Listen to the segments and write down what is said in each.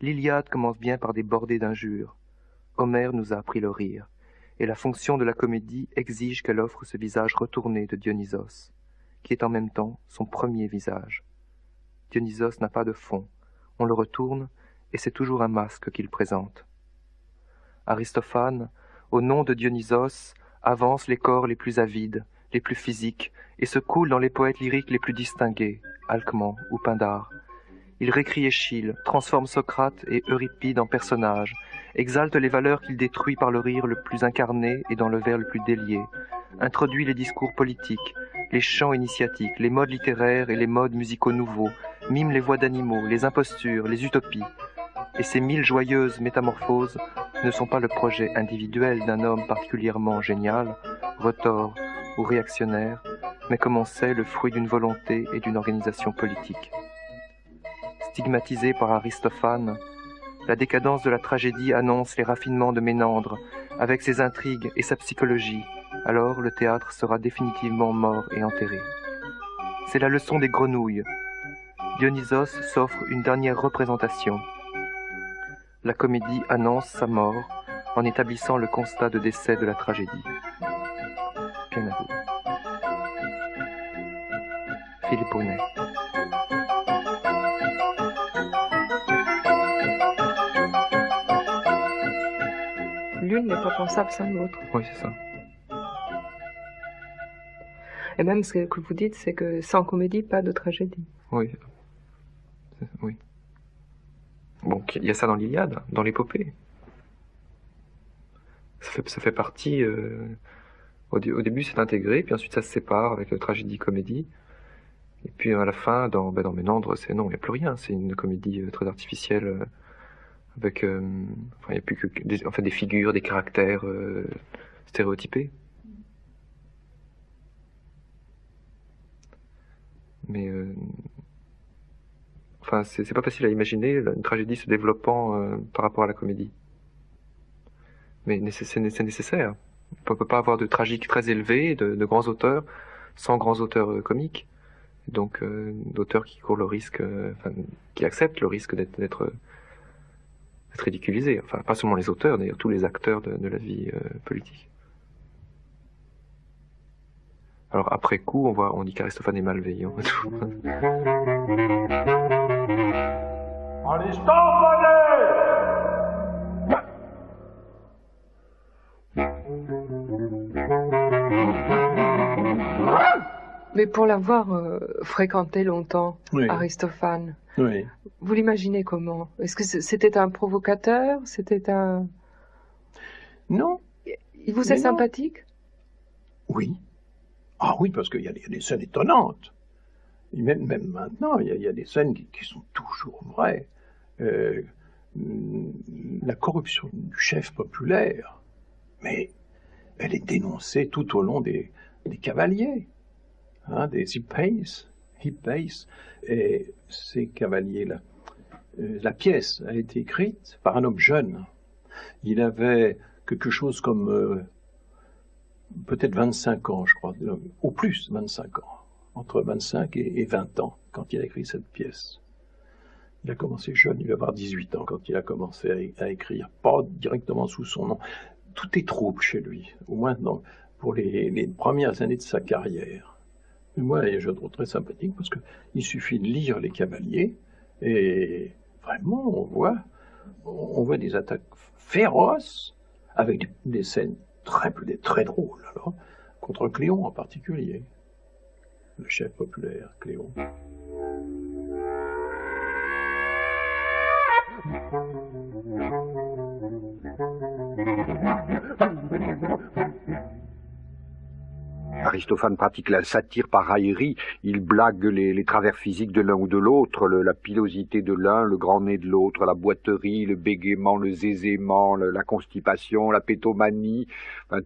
l'Iliade commence bien par des bordées d'injures. Homère nous a appris le rire, et la fonction de la comédie exige qu'elle offre ce visage retourné de Dionysos, qui est en même temps son premier visage. Dionysos n'a pas de fond, on le retourne, et c'est toujours un masque qu'il présente. Aristophane, au nom de Dionysos, avance les corps les plus avides, les plus physiques, et se coule dans les poètes lyriques les plus distingués, Alcman ou Pindare. Il récrit Échille, transforme Socrate et Euripide en personnages, exalte les valeurs qu'il détruit par le rire le plus incarné et dans le vers le plus délié, introduit les discours politiques, les chants initiatiques, les modes littéraires et les modes musicaux nouveaux, mime les voix d'animaux, les impostures, les utopies. Et ces 1000 joyeuses métamorphoses ne sont pas le projet individuel d'un homme particulièrement génial, retors ou réactionnaire, mais comme on sait, le fruit d'une volonté et d'une organisation politique. Stigmatisée par Aristophane, la décadence de la tragédie annonce les raffinements de Ménandre, avec ses intrigues et sa psychologie. Alors le théâtre sera définitivement mort et enterré. C'est la leçon des grenouilles. Dionysos s'offre une dernière représentation. La comédie annonce sa mort en établissant le constat de décès de la tragédie. Bien à vous. Philippe Brunet. L'une n'est pas pensable sans l'autre. Oui, c'est ça. Et même ce que vous dites, c'est que sans comédie, pas de tragédie. Oui. Oui. Bon, il y a ça dans l'Iliade, dans l'épopée. Ça fait partie... au début, c'est intégré, puis ensuite ça se sépare avec la tragédie-comédie. Et puis à la fin, dans Ménandre, c'est non, il n'y a plus rien. C'est une comédie très artificielle, avec... il n'y a plus que des figures, des caractères stéréotypés. Mais... c'est pas facile à imaginer une tragédie se développant par rapport à la comédie. Mais c'est nécessaire. On ne peut pas avoir de tragique très élevé, de grands auteurs, sans grands auteurs comiques. Donc d'auteurs qui courent le risque, qui acceptent le risque d'être ridiculisés. Enfin, pas seulement les auteurs, d'ailleurs, tous les acteurs de la vie politique. Alors après coup, on dit qu'Aristophane est malveillant. Mais pour l'avoir fréquenté longtemps, oui. Aristophane, oui. Vous l'imaginez comment? Est-ce que c'était un provocateur? C'était un... Non. Il vous est sympathique? Oui. Ah oui, parce qu'il y a des scènes étonnantes. Et même maintenant, il y a des scènes qui sont toujours vraies. La corruption du chef populaire, mais elle est dénoncée tout au long des cavaliers. He pays. Et ces cavaliers-là, la pièce a été écrite par un homme jeune. Il avait quelque chose comme peut-être 25 ans, je crois, au plus 25 ans, entre 25 et 20 ans, quand il a écrit cette pièce. Il a commencé jeune, il va avoir 18 ans quand il a commencé à écrire, pas directement sous son nom. Tout est trouble chez lui, au moins pour les premières années de sa carrière. Et moi, je le trouve très sympathique parce qu'il suffit de lire Les Cavaliers et vraiment, on voit des attaques féroces avec des scènes très drôles, alors, contre Cléon en particulier, le chef populaire Cléon. Aristophane pratique la satire par raillerie, il blague les travers physiques de l'un ou de l'autre, la pilosité de l'un, le grand nez de l'autre, la boiterie, le bégaiement, le zézément, la constipation, la pétomanie,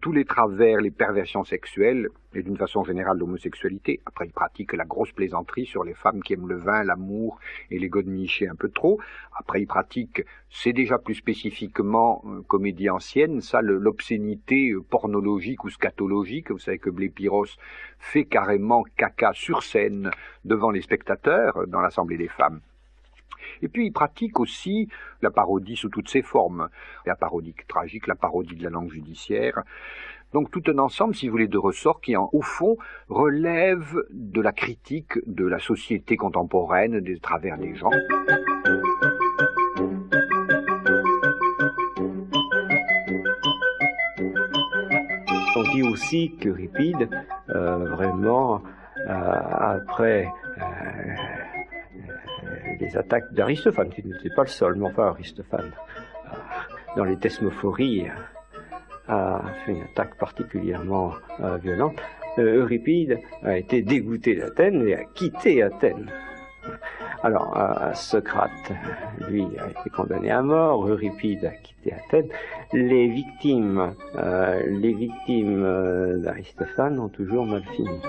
tous les travers, les perversions sexuelles, et d'une façon générale l'homosexualité. Après, il pratique la grosse plaisanterie sur les femmes qui aiment le vin, l'amour et les godemichés un peu trop. Après, il pratique, c'est déjà plus spécifiquement comédie ancienne, ça, l'obscénité pornologique ou scatologique. Vous savez que Blépiros fait carrément caca sur scène devant les spectateurs dans l'Assemblée des femmes. Et puis il pratique aussi la parodie sous toutes ses formes. La parodie tragique, la parodie de la langue judiciaire. Donc tout un ensemble, si vous voulez, de ressorts qui, au fond, relèvent de la critique de la société contemporaine, des travers des gens. On dit aussi qu'Euripide, vraiment, après les attaques d'Aristophane, qui n'était pas le seul, mais enfin Aristophane, dans les Thesmophories, a fait une attaque particulièrement violente. Euripide a été dégoûté d'Athènes et a quitté Athènes. Alors, Socrate, lui, a été condamné à mort, Euripide a quitté Athènes. Les victimes d'Aristophane ont toujours mal fini.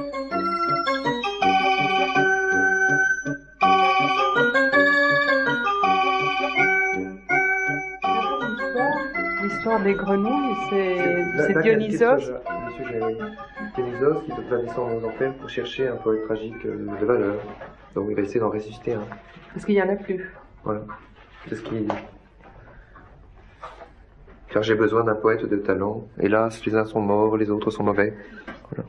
L'histoire des grenouilles, c'est Dionysos. Le sujet Dionysos qui va descendre aux enfers pour chercher un poète tragique de valeur. Donc il va essayer d'en ressusciter un. Parce qu'il n'y en a plus. Voilà. C'est ce qu'il dit. Car j'ai besoin d'un poète de talent. Hélas, les uns sont morts, les autres sont mauvais. Voilà.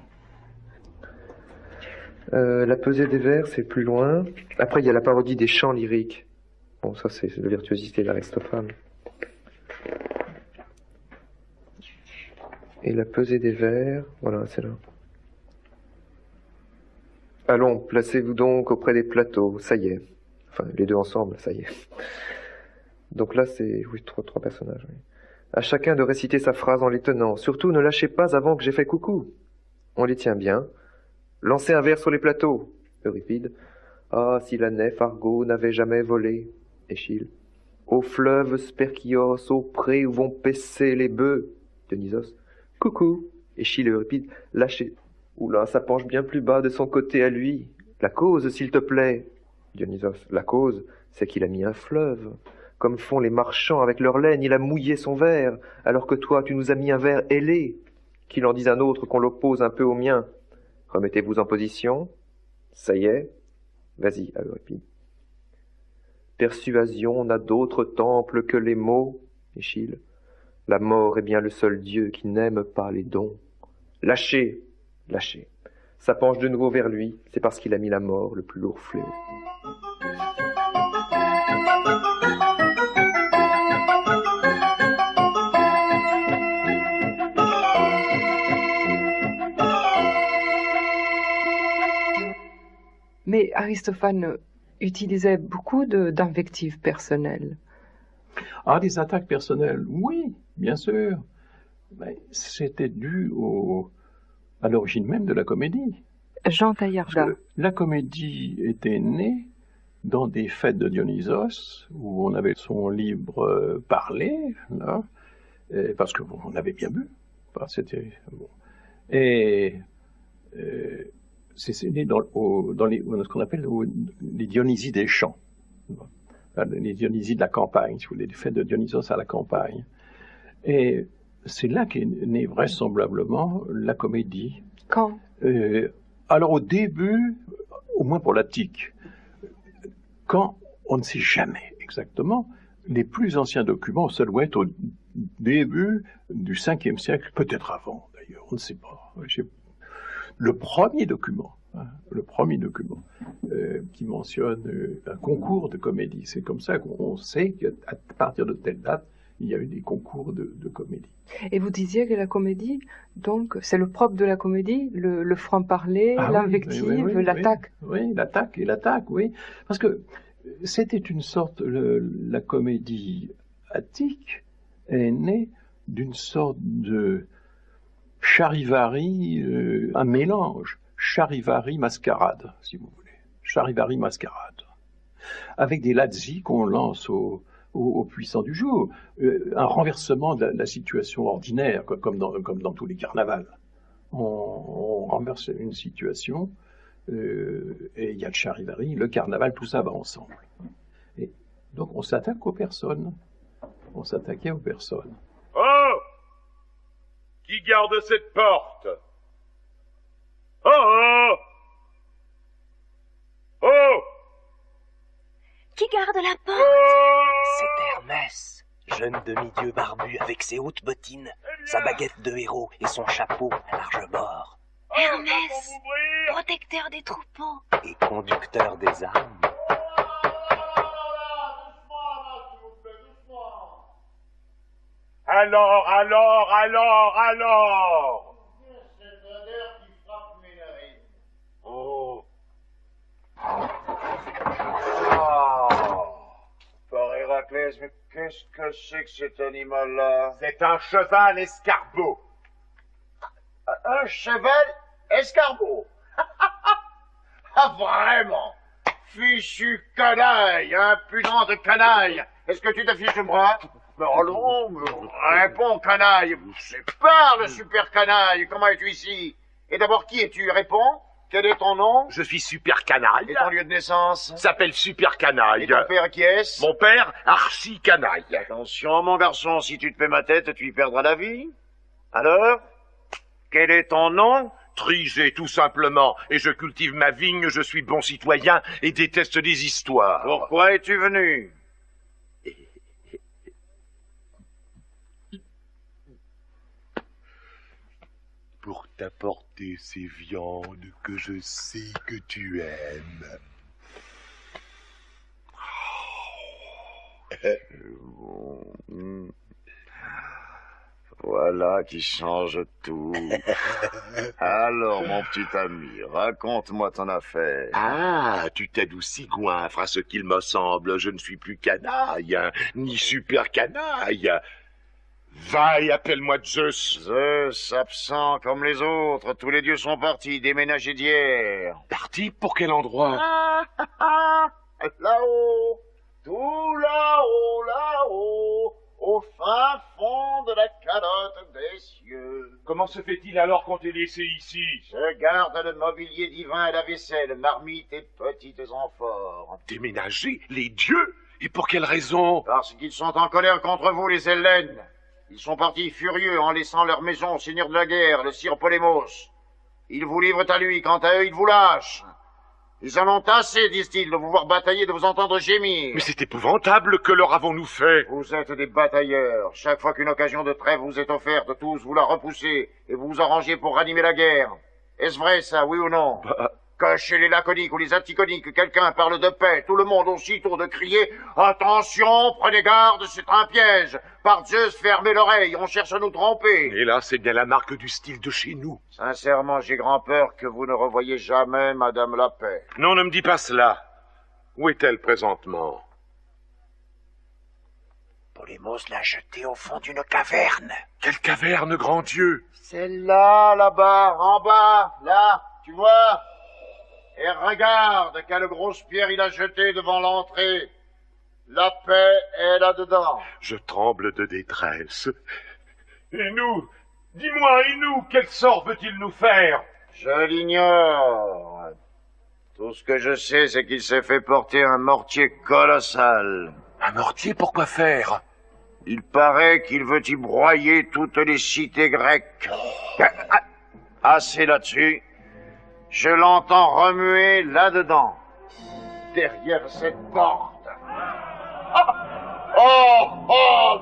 La pesée des vers, c'est plus loin. Après, il y a la parodie des chants lyriques. Bon, ça, c'est la virtuosité d'Aristophane. Et la pesée des vers, voilà, c'est là. Allons, placez-vous donc auprès des plateaux, ça y est. Enfin, les deux ensemble, ça y est. Donc là, c'est, oui, trois personnages, oui. À chacun de réciter sa phrase en les tenant. Surtout, ne lâchez pas avant que j'ai fait coucou. On les tient bien. Lancez un vers sur les plateaux. Euripide. Ah, si la nef Argo n'avait jamais volé. Échille. Au fleuve Sperchios, au pré où vont paisser les bœufs. Dionysos. Coucou. Échille et Euripide. Lâchez. Oula, ça penche bien plus bas de son côté à lui. La cause, s'il te plaît. Dionysos. La cause, c'est qu'il a mis un fleuve. Comme font les marchands avec leur laine, il a mouillé son verre, alors que toi, tu nous as mis un verre ailé. Qu'il en dise un autre qu'on l'oppose un peu au mien. Remettez-vous en position. Ça y est. Vas-y, Euripide. Persuasion n'a d'autre temple que les mots. Échille. La mort est bien le seul Dieu qui n'aime pas les dons. Lâchez, lâchez. Ça penche de nouveau vers lui, c'est parce qu'il a mis la mort, le plus lourd fléau. Mais Aristophane utilisait beaucoup d'invectives personnelles. Ah, des attaques personnelles, oui, bien sûr. Mais c'était dû à l'origine même de la comédie. Jean Taillarda. Parce que la comédie était née dans des fêtes de Dionysos, où on avait son libre parler, là, parce qu'on avait bien bu. C'était bon. Et c'est né dans ce qu'on appelle les Dionysies des champs. Les Dionysies de la campagne, si vous voulez, les fêtes de Dionysos à la campagne. Et c'est là qu'est née vraisemblablement la comédie. Quand Alors au début, au moins pour l'Attique, quand on ne sait jamais exactement, les plus anciens documents, ça doit être au début du 5e siècle, peut-être avant d'ailleurs, on ne sait pas. Le premier document qui mentionne un concours de comédie. C'est comme ça qu'on sait qu'à partir de telle date, il y a eu des concours de comédie. Et vous disiez que la comédie, donc, c'est le propre de la comédie, le franc-parler, l'invective, l'attaque. Oui, l'attaque, oui. Parce que c'était une sorte, la comédie attique est née d'une sorte de charivari, un mélange, charivari-mascarade, si vous voulez. Charivari-mascarade. Avec des lazzi qu'on lance aux puissants du jour. Un renversement de la situation ordinaire, comme dans tous les carnavals. On renverse une situation, et il y a le charivari, le carnaval, tout ça va ensemble. Et donc on s'attaque aux personnes. On s'attaquait aux personnes. Oh! Qui garde cette porte? Oh! Oh! Oh! Qui garde la porte? C'est Hermès, jeune demi-dieu barbu avec ses hautes bottines, sa baguette de héros et son chapeau à large bord. Hermès, protecteur des troupeaux. Et conducteur des âmes. Alors cette odeur qui frappe mes narines. Oh. Par Héraclès, mais qu'est-ce que c'est que cet animal-là? C'est un cheval escargot. Un cheval escargot. Ah, vraiment? Fichu canaille, impudent de canaille. Est-ce que tu te fiches de moi? Mais allons, réponds, canaille. Parle, super canaille. Comment es-tu ici? Et d'abord, qui es-tu? Réponds. Quel est ton nom? Je suis Super Canaille. Et ton lieu de naissance? S'appelle Super Canaille. Et ton père qui est-ce? Mon père, Archie Canaille. Attention, mon garçon, si tu te fais ma tête, tu y perdras la vie. Alors? Quel est ton nom? Trigé, tout simplement. Et je cultive ma vigne, je suis bon citoyen et déteste les histoires. Pourquoi es-tu venu? Pour t'apporter ces viandes que je sais que tu aimes. Voilà qui change tout. Alors, mon petit ami, raconte-moi ton affaire. Ah, tu t'adoucis, goinfre, à ce qu'il me semble. Je ne suis plus canaille, hein, ni super canaille. Va et appelle-moi Zeus. Zeus, absent comme les autres, tous les dieux sont partis, déménagés d'hier. Parti pour quel endroit? Là-haut, tout là-haut, là-haut, au fin fond de la calotte des cieux. Comment se fait-il alors qu'on t'ait laissé ici? Je garde le mobilier divin et la vaisselle, marmites et petites amphores. Déménager? Les dieux? Et pour quelle raison? Parce qu'ils sont en colère contre vous, les Hellènes. Ils sont partis furieux en laissant leur maison au seigneur de la guerre, le sire Polémos. Ils vous livrent à lui, quant à eux, ils vous lâchent. Ils en ont assez, disent-ils, de vous voir batailler, de vous entendre gémir. Mais c'est épouvantable, que leur avons-nous fait? Vous êtes des batailleurs. Chaque fois qu'une occasion de trêve vous est offerte, tous vous la repoussez et vous vous arrangez pour ranimer la guerre. Est-ce vrai, ça, oui ou non? Que chez les laconiques ou les anticoniques, quelqu'un parle de paix, tout le monde aussitôt de crier « Attention, prenez garde, c'est un piège ! Par Zeus, fermez l'oreille, on cherche à nous tromper !» Et là, c'est bien la marque du style de chez nous. Sincèrement, j'ai grand peur que vous ne revoyiez jamais Madame la Paix. Non, ne me dis pas cela. Où est-elle présentement? Polémos l'a jetée au fond d'une caverne. Quelle caverne, grand Dieu? Celle-là, là-bas, en bas, là, tu vois? Et regarde quelle grosse pierre il a jetée devant l'entrée. La paix est là-dedans. Je tremble de détresse. Et nous? Dis-moi, et nous, quel sort veut-il nous faire? Je l'ignore. Tout ce que je sais, c'est qu'il s'est fait porter un mortier colossal. Un mortier, pourquoi faire? Il paraît qu'il veut y broyer toutes les cités grecques. Assez là-dessus. Je l'entends remuer là-dedans, derrière cette porte.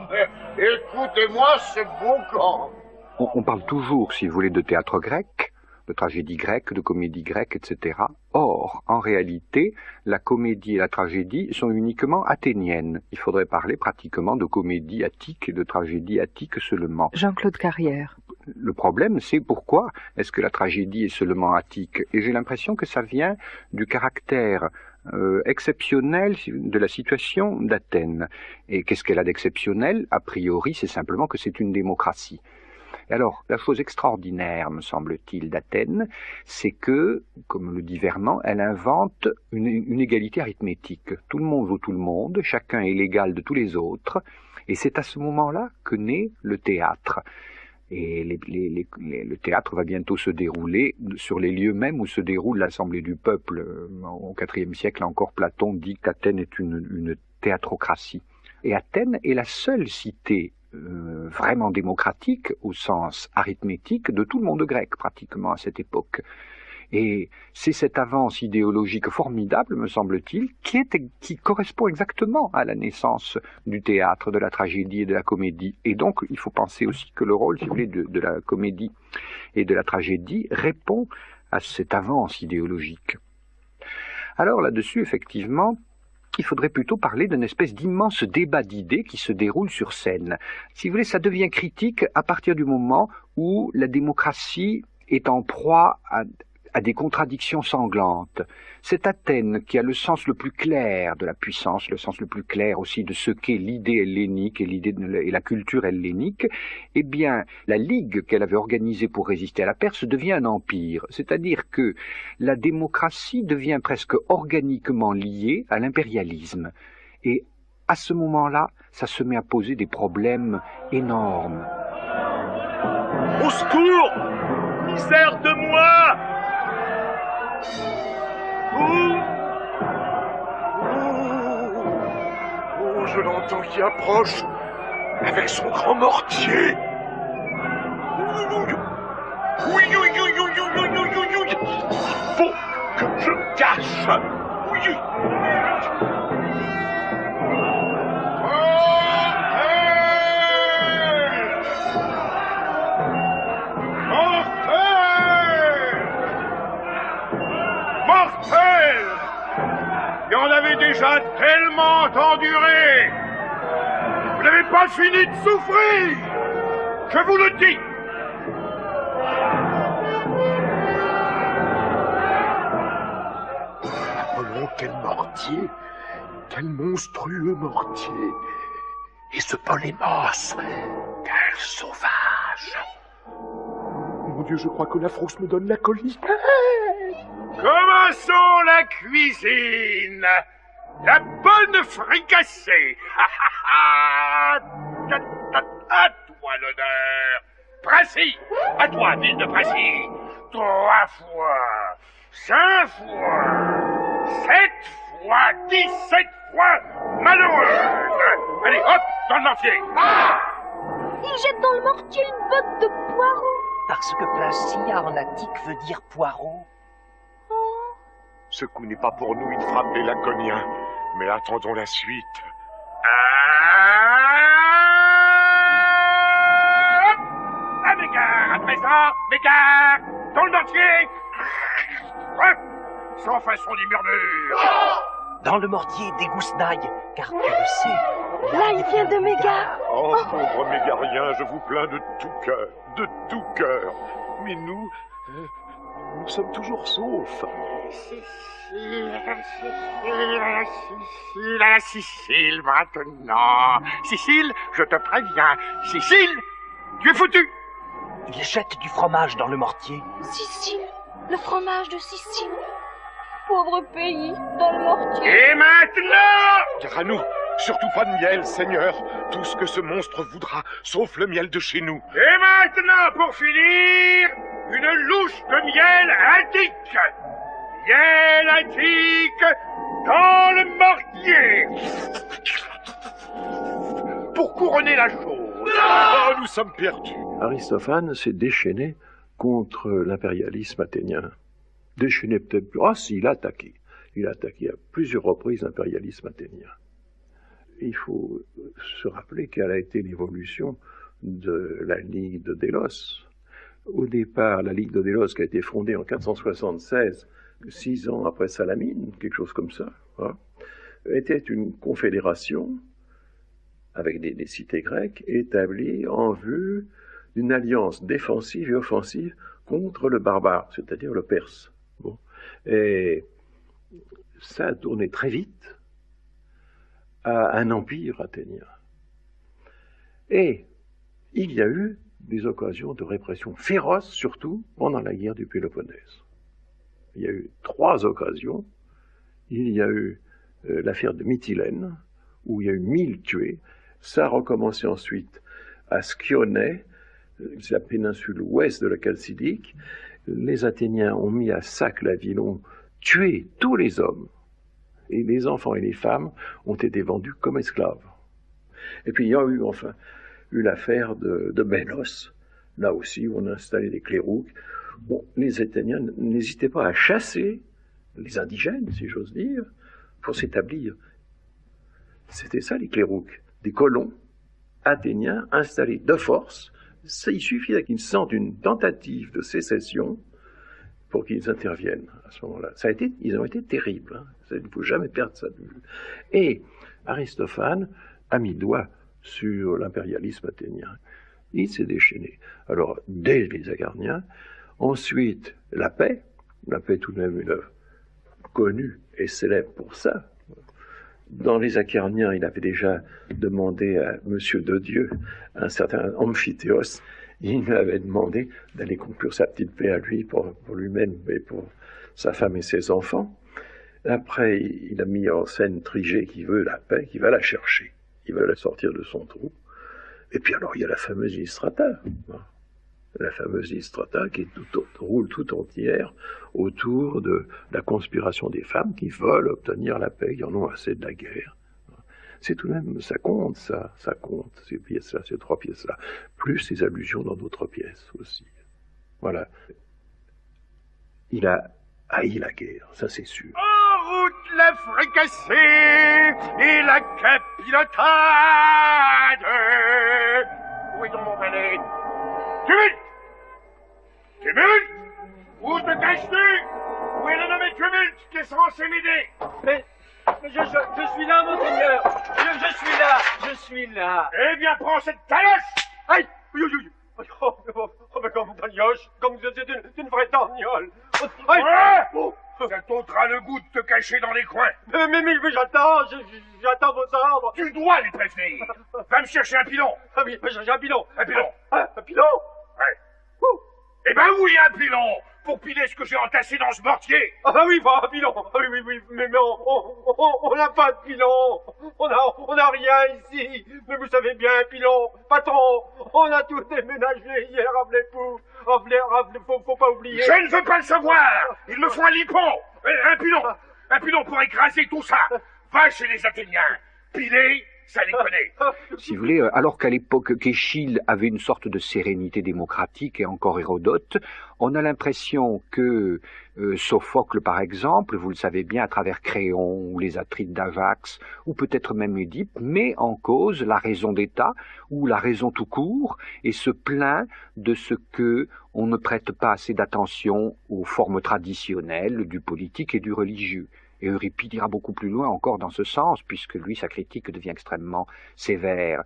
Mais écoutez-moi ce boucan. On parle toujours, si vous voulez, de théâtre grec, de tragédie grecque, de comédie grecque, etc. Or, en réalité, la comédie et la tragédie sont uniquement athéniennes. Il faudrait parler pratiquement de comédie attique et de tragédie attique seulement. Jean-Claude Carrière. Le problème, c'est pourquoi est-ce que la tragédie est seulement attique? Et j'ai l'impression que ça vient du caractère exceptionnel de la situation d'Athènes. Et qu'est-ce qu'elle a d'exceptionnel? A priori, c'est simplement que c'est une démocratie. Et alors, la chose extraordinaire, me semble-t-il, d'Athènes, c'est que, comme le dit Vernon, elle invente une égalité arithmétique. Tout le monde vaut tout le monde, chacun est l'égal de tous les autres, et c'est à ce moment-là que naît le théâtre. Et le théâtre va bientôt se dérouler sur les lieux mêmes où se déroule l'Assemblée du peuple. Au IVe siècle encore, Platon dit qu'Athènes est une théâtrocratie. Et Athènes est la seule cité vraiment démocratique au sens arithmétique de tout le monde grec pratiquement à cette époque. Et c'est cette avance idéologique formidable, me semble-t-il, qui correspond exactement à la naissance du théâtre, de la tragédie et de la comédie. Et donc, il faut penser aussi que le rôle, si vous voulez, de la comédie et de la tragédie répond à cette avance idéologique. Alors là-dessus, effectivement, il faudrait plutôt parler d'une espèce d'immense débat d'idées qui se déroule sur scène. Si vous voulez, ça devient critique à partir du moment où la démocratie est en proie à des contradictions sanglantes. Cette Athènes qui a le sens le plus clair de la puissance, le sens le plus clair aussi de ce qu'est l'idée hellénique et la culture hellénique, eh bien, la ligue qu'elle avait organisée pour résister à la Perse devient un empire. C'est-à-dire que la démocratie devient presque organiquement liée à l'impérialisme. Et à ce moment-là, ça se met à poser des problèmes énormes. Au secours! Misère de moi! Oh, je l'entends qui approche avec son grand mortier. Oui, faut que je cache. Oui. Il y en avait déjà tellement enduré. Vous n'avez pas fini de souffrir. Je vous le dis. Apollon, quel mortier. Quel monstrueux mortier. Et ce Polémos, quel sauvage. Mon Dieu, je crois que la frousse me donne la colique. Commençons la cuisine. La bonne fricassée. À toi l'honneur. Pracie, à toi, ville de Pracie. 3 fois, 5 fois, 7 fois, 17 fois, malheureuse. Allez, hop, dans le mortier. Il jette dans le mortier une botte de poireaux. Parce que Placia en attique veut dire poireau. Ce coup n'est pas pour nous, il frappe les Laconiens. Mais attendons la suite. À Mégare, à présent, Mégare, dans le mortier. Sans façon du murmure. Dans le mortier d'égousnaille, car tu le sais. Là, il vient de Mégare. Oh, pauvre Mégarien, je vous plains de tout cœur, de tout cœur. Mais nous sommes toujours saufs. La Sicile, maintenant. Sicile, je te préviens. Sicile, tu es foutu. Il jette du fromage dans le mortier. Sicile, le fromage de Sicile. Pauvre pays, dans le mortier. Et maintenant? Car à nous, surtout pas de miel, Seigneur. Tout ce que ce monstre voudra, sauf le miel de chez nous. Et maintenant, pour finir, une louche de miel attique. Miel attique dans le mortier. Pour couronner la chose. Oh, nous sommes perdus. Aristophane s'est déchaîné contre l'impérialisme athénien. Déchaîné peut-être plus. Ah si, il a attaqué. Il a attaqué à plusieurs reprises l'impérialisme athénien. Il faut se rappeler quelle a été l'évolution de la Ligue de Délos. Au départ, la Ligue de Délos, qui a été fondée en 476, 6 ans après Salamine, quelque chose comme ça, hein, était une confédération avec des cités grecques établies en vue d'une alliance défensive et offensive contre le barbare, c'est-à-dire le Perse. Bon. Et ça a tourné très vite à un empire athénien. Et il y a eu des occasions de répression féroce, surtout pendant la guerre du Péloponnèse. Il y a eu 3 occasions. Il y a eu l'affaire de Mytilène, où il y a eu 1000 tués. Ça a recommencé ensuite à Skyonais, c'est la péninsule ouest de la Chalcidique. Les Athéniens ont mis à sac la ville, ont tué tous les hommes. Et les enfants et les femmes ont été vendus comme esclaves. Et puis il y a eu enfin l'affaire de Bélos, là aussi où on a installé des clérouques, les Athéniens n'hésitaient pas à chasser les indigènes, si j'ose dire, pour s'établir. C'était ça les clérouques, des colons athéniens installés de force. Ça, il suffisait qu'ils sentent une tentative de sécession pour qu'ils interviennent à ce moment-là. Ils ont été terribles. Hein. Il ne faut jamais perdre ça de vue. Et Aristophane a mis le doigt sur l'impérialisme athénien. Il s'est déchaîné. Alors, dès les Acarniens, ensuite la paix tout de même une œuvre connue et célèbre pour ça. Dans les Acarniens, il avait déjà demandé à Monsieur de Dieu, un certain Amphithéos, il lui avait demandé d'aller conclure sa petite paix à lui pour lui-même et pour sa femme et ses enfants. Après, il a mis en scène Trigée qui veut la paix, qui va la chercher, il va la sortir de son trou. Et puis alors, il y a la fameuse Lystrata. La fameuse Lystrata qui roule tout entière autour de la conspiration des femmes qui veulent obtenir la paix, qui en ont assez de la guerre. C'est tout de même, ça compte, ça compte, ces pièces-là, ces trois pièces-là, plus ces allusions dans d'autres pièces aussi. Voilà. Il a haï la guerre, ça c'est sûr. En route la fricassée et la capilotade. Où est donc mon valet? Tumulte! Tumulte! Où te caches-tu? Où est le nommé Tumulte qui est censé m'aider? Mais je suis là, monseigneur. Je suis là. Eh bien, prends cette taloche! Aïe! Oh, mais comme Tanioche, comme vous êtes une vraie tarniole. Ouais! Ça t'ôtera le goût de te cacher dans les coins. Mais j'attends vos ordres. Tu dois les prévenir. Va me chercher un pilon. Ah oui, j'ai un pilon. Un pilon. Un pilon? Ouais. Eh ben oui, un pilon, pour piler ce que j'ai entassé dans ce mortier. Ah bah oui, un pilon. Ah oui, mais on n'a pas de pilon. On a rien ici. Mais vous savez bien, pilon, patron, on a tout déménagé hier à Vlépoux. Faut pas oublier. Je ne veux pas le savoir. Il me faut un lipon. Un pilon pour écraser tout ça. Va chez les Athéniens. Piler, ça les connaît. Si vous voulez, alors qu'à l'époque qu'Échille avait une sorte de sérénité démocratique, et encore Hérodote, on a l'impression que Sophocle, par exemple, vous le savez bien, à travers Créon, ou les Atrides d'Ajax, ou peut-être même Édipe, met en cause la raison d'État, ou la raison tout court, et se plaint de ce que on ne prête pas assez d'attention aux formes traditionnelles du politique et du religieux. Et Euripide ira beaucoup plus loin encore dans ce sens, puisque lui, sa critique devient extrêmement sévère.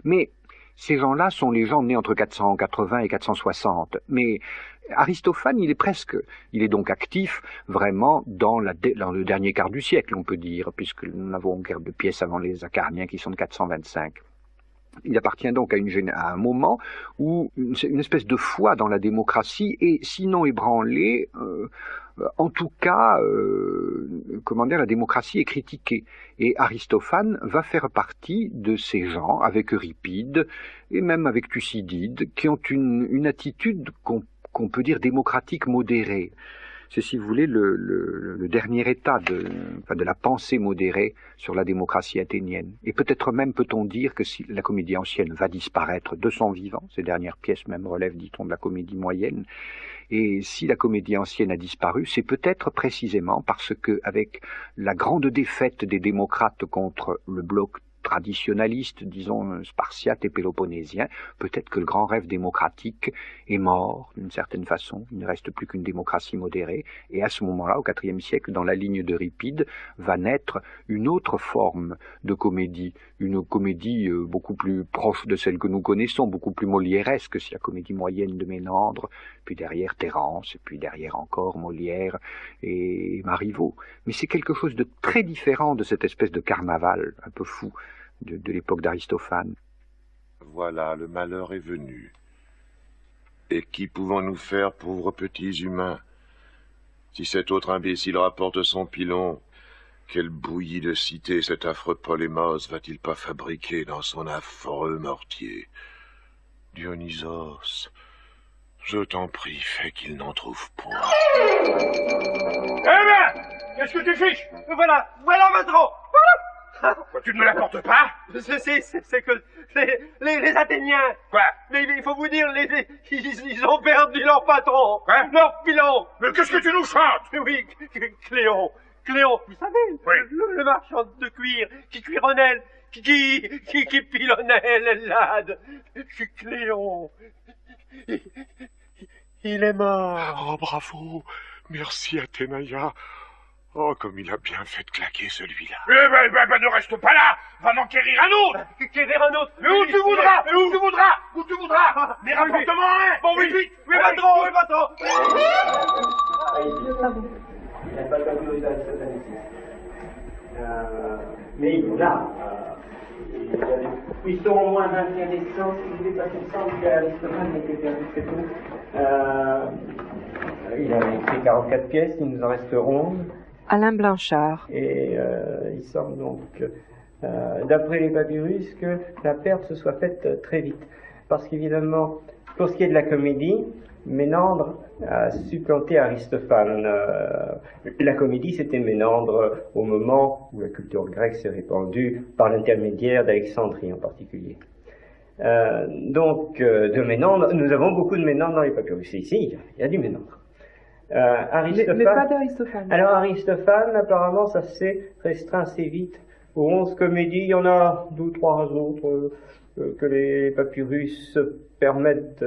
Mais ces gens-là sont les gens nés entre 480 et 460. Mais Aristophane, il est donc actif vraiment dans le dernier quart du siècle, on peut dire, puisque nous n'avons guère de pièces avant les Acarniens qui sont de 425. Il appartient donc à un moment où une espèce de foi dans la démocratie est sinon ébranlée, en tout cas, la démocratie est critiquée. Et Aristophane va faire partie de ces gens, avec Euripide, et même avec Thucydide, qui ont une attitude qu'on peut dire démocratique modérée. C'est, si vous voulez, le dernier état de la pensée modérée sur la démocratie athénienne. Et peut-être même peut-on dire que si la comédie ancienne va disparaître de son vivant, ces dernières pièces même relèvent, dit-on, de la comédie moyenne, et si la comédie ancienne a disparu, c'est peut-être précisément parce que, avec la grande défaite des démocrates contre le bloc traditionnaliste, disons, spartiate et péloponnésien, peut-être que le grand rêve démocratique est mort, d'une certaine façon. Il ne reste plus qu'une démocratie modérée. Et à ce moment-là, au IVe siècle, dans la ligne d'Euripide, va naître une autre forme de comédie, une comédie beaucoup plus proche de celle que nous connaissons, beaucoup plus molièresque, si la comédie moyenne de Ménandre, puis derrière Terence, et puis derrière encore Molière et Marivaux. Mais c'est quelque chose de très différent de cette espèce de carnaval un peu fou de l'époque d'Aristophane. Voilà, le malheur est venu. Et qui pouvons-nous faire, pauvres petits humains? Si cet autre imbécile rapporte son pilon, quelle bouillie de cité cet affreux Polémos va-t-il pas fabriquer dans son affreux mortier? Dionysos, je t'en prie, fais qu'il n'en trouve point. Eh bien, qu'est-ce que tu fiches? Voilà, patron. Quoi, tu ne me l'apportes pas? C'est que les Athéniens. Quoi? Mais il faut vous dire, ils ont perdu leur patron. Quoi? Leur pilon. Mais qu'est-ce que tu nous chantes? Oui, Cléon, vous savez, oui. le marchand de cuir, qui cuironnait, qui pilonnait l'Ellade. Cléon, il est mort. Oh, bravo. Merci, Athénaïa. Oh, comme il a bien fait de claquer celui-là. Ne reste pas là. Va m'en quérir un autre. Quérir un autre. Mais où tu voudras. Où tu voudras. Mais rapporte-moi un. Bon, oui, patron. Mais là, ils sont au moins 21 décembre, si vous dépassez le sens qu'Aristophane n'était perdu très tôt. Il avait écrit 44 pièces, il nous en reste 11. Alain Blanchard. Et il semble donc, d'après les papyrus, que la perte se soit faite très vite. Parce qu'évidemment, pour ce qui est de la comédie, Ménandre a supplanté Aristophane. La comédie, c'était Ménandre au moment où la culture grecque s'est répandue par l'intermédiaire d'Alexandrie en particulier. De Ménandre, nous avons beaucoup de Ménandre dans les papyrus. Ici, il y a du Ménandre. Mais pas d'Aristophane. Alors Aristophane, apparemment, ça s'est restreint assez vite. Aux 11 comédies, il y en a 2 ou 3 autres que les papyrus permettent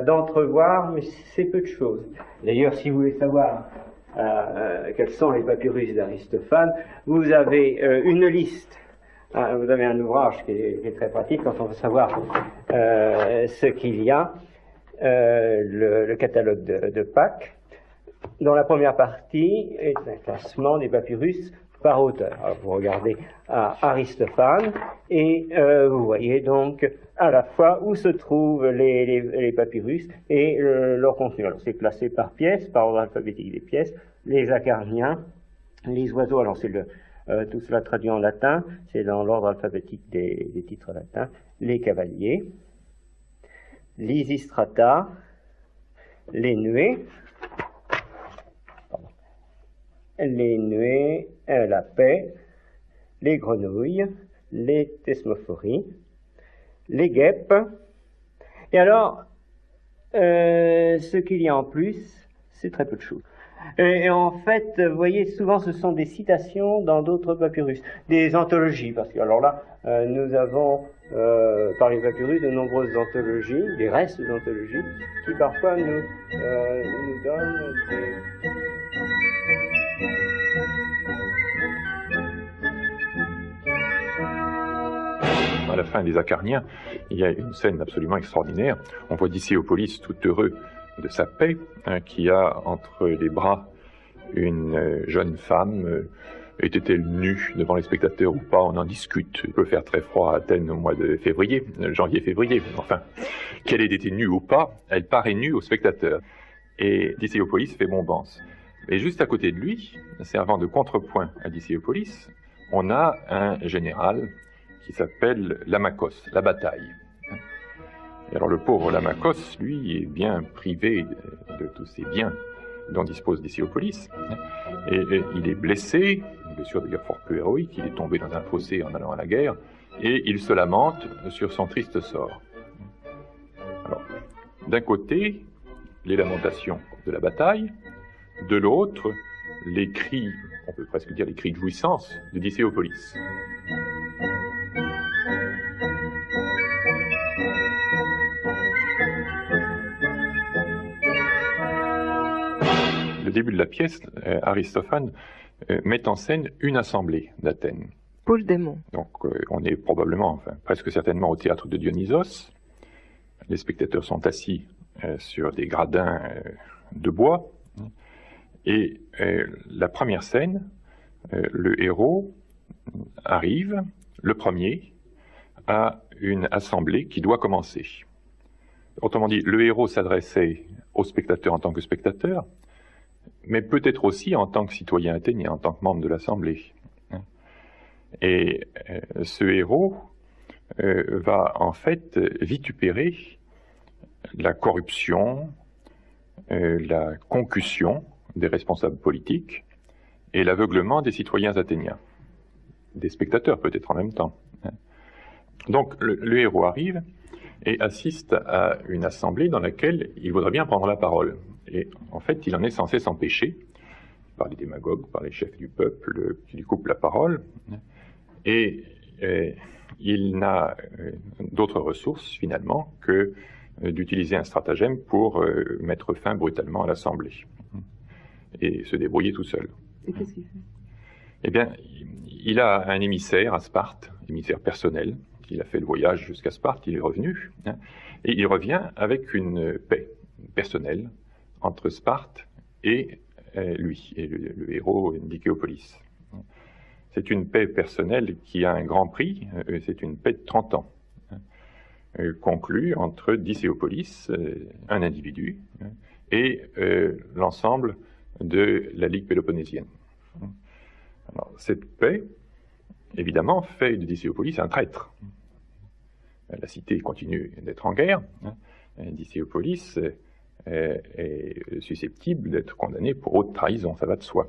d'entrevoir, mais c'est peu de choses. D'ailleurs, si vous voulez savoir quels sont les papyrus d'Aristophane, vous avez une liste. Vous avez un ouvrage qui est très pratique quand on veut savoir ce qu'il y a, le catalogue de Pâques. Dans la première partie est un classement des papyrus par auteur. Alors vous regardez Aristophane et vous voyez donc à la fois où se trouvent les papyrus et leur contenu. Alors c'est classé par pièces, par ordre alphabétique des pièces, les acarniens, les oiseaux, alors c'est tout cela traduit en latin, c'est dans l'ordre alphabétique des titres latins, les cavaliers, l'Isistrata, les nuées, la paix, les grenouilles, les thesmophories, les guêpes. Et alors, ce qu'il y a en plus, c'est très peu de choses. Et en fait, vous voyez, souvent ce sont des citations dans d'autres papyrus, des anthologies, parce que alors là, nous avons par les papyrus de nombreuses anthologies, des restes d'anthologies, qui parfois nous donnent des... À la fin des Acarniens, il y a une scène absolument extraordinaire. On voit Dicéopolis tout heureux de sa paix, qui a entre les bras une jeune femme. Était-elle nue devant les spectateurs ou pas? On en discute. Il peut faire très froid à Athènes au mois de février, janvier-février. Enfin, qu'elle ait été nue ou pas, elle paraît nue aux spectateurs. Et Dicéopolis fait bombance. Et juste à côté de lui, servant de contrepoint à Dicéopolis, on a un général qui s'appelle Lamachos, la bataille. Et alors le pauvre Lamachos, lui, est bien privé de tous ses biens dont dispose Dicéopolis. Et il est blessé, une blessure d'ailleurs fort peu héroïque, il est tombé dans un fossé en allant à la guerre, et il se lamente sur son triste sort. Alors, d'un côté, les lamentations de la bataille, de l'autre, les cris, on peut presque dire les cris de jouissance de Dicéopolis. Le début de la pièce, Aristophane met en scène une assemblée d'Athènes. Polydémon. Donc on est probablement, enfin presque certainement au théâtre de Dionysos. Les spectateurs sont assis sur des gradins de bois. Et la première scène, le héros arrive, le premier, à une assemblée qui doit commencer. Autrement dit, le héros s'adressait aux spectateurs en tant que spectateur, mais peut-être aussi en tant que citoyen athénien, en tant que membre de l'Assemblée. Et ce héros va en fait vitupérer la corruption, la concussion des responsables politiques et l'aveuglement des citoyens athéniens. des spectateurs peut-être en même temps. Donc le héros arrive et assiste à une assemblée dans laquelle il voudrait bien prendre la parole. Et en fait, il en est censé s'empêcher par les démagogues, par les chefs du peuple qui lui coupent la parole. Et il n'a d'autre ressource finalement que d'utiliser un stratagème pour mettre fin brutalement à l'assemblée et se débrouiller tout seul. Et qu'est-ce qu'il fait? Eh bien, il a un émissaire à Sparte, émissaire personnel. Il a fait le voyage jusqu'à Sparte, il est revenu, et il revient avec une paix personnelle entre Sparte et lui, et le héros d'Ichéopolis. C'est une paix personnelle qui a un grand prix, c'est une paix de 30 ans, conclue entre Dicéopolis, un individu, et l'ensemble de la Ligue péloponnèsienne. Alors, cette paix, évidemment, fait de Dicéopolis un traître. La cité continue d'être en guerre. Dicéopolis est susceptible d'être condamné pour haute trahison, ça va de soi.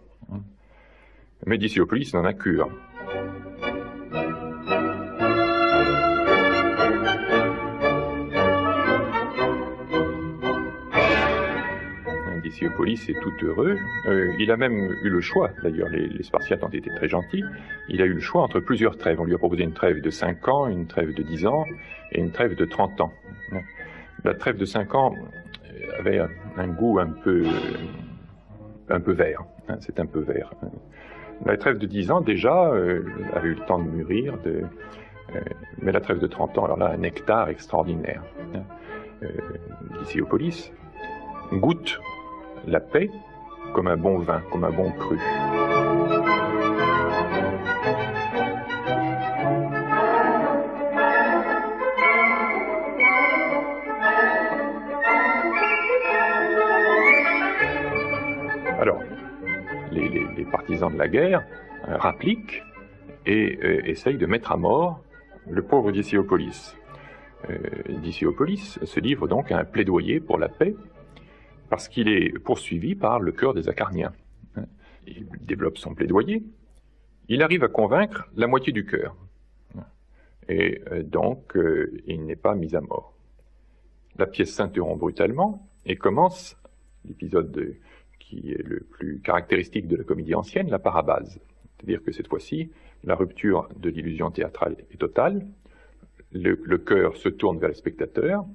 Mais Dicéopolis n'en a cure. Dicéopolis est tout heureux. Il a même eu le choix, d'ailleurs les Spartiates ont été très gentils, il a eu le choix entre plusieurs trêves. On lui a proposé une trêve de 5 ans, une trêve de 10 ans et une trêve de 30 ans. La trêve de 5 ans avait un goût un peu vert, c'est un peu vert. La trêve de 10 ans, déjà, avait eu le temps de mûrir, mais la trêve de 30 ans, alors là, un nectar extraordinaire. Dicéopolis goûte la paix comme un bon vin, comme un bon cru. Alors, les partisans de la guerre rappliquent et essayent de mettre à mort le pauvre Dicéopolis. Dicéopolis se livre donc à un plaidoyer pour la paix, parce qu'il est poursuivi par le cœur des Acarniens. Il développe son plaidoyer, il arrive à convaincre la moitié du cœur, et donc il n'est pas mis à mort. La pièce s'interrompt brutalement et commence l'épisode qui est le plus caractéristique de la comédie ancienne, la parabase. C'est-à-dire que cette fois-ci, la rupture de l'illusion théâtrale est totale, le cœur se tourne vers le spectateur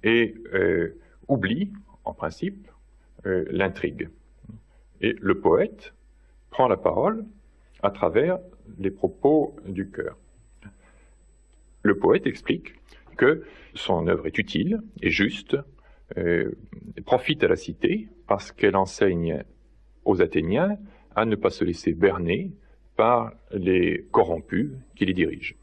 et oublie, en principe, l'intrigue. Et le poète prend la parole à travers les propos du cœur. Le poète explique que son œuvre est utile et juste, profite à la cité parce qu'elle enseigne aux Athéniens à ne pas se laisser berner par les corrompus qui les dirigent.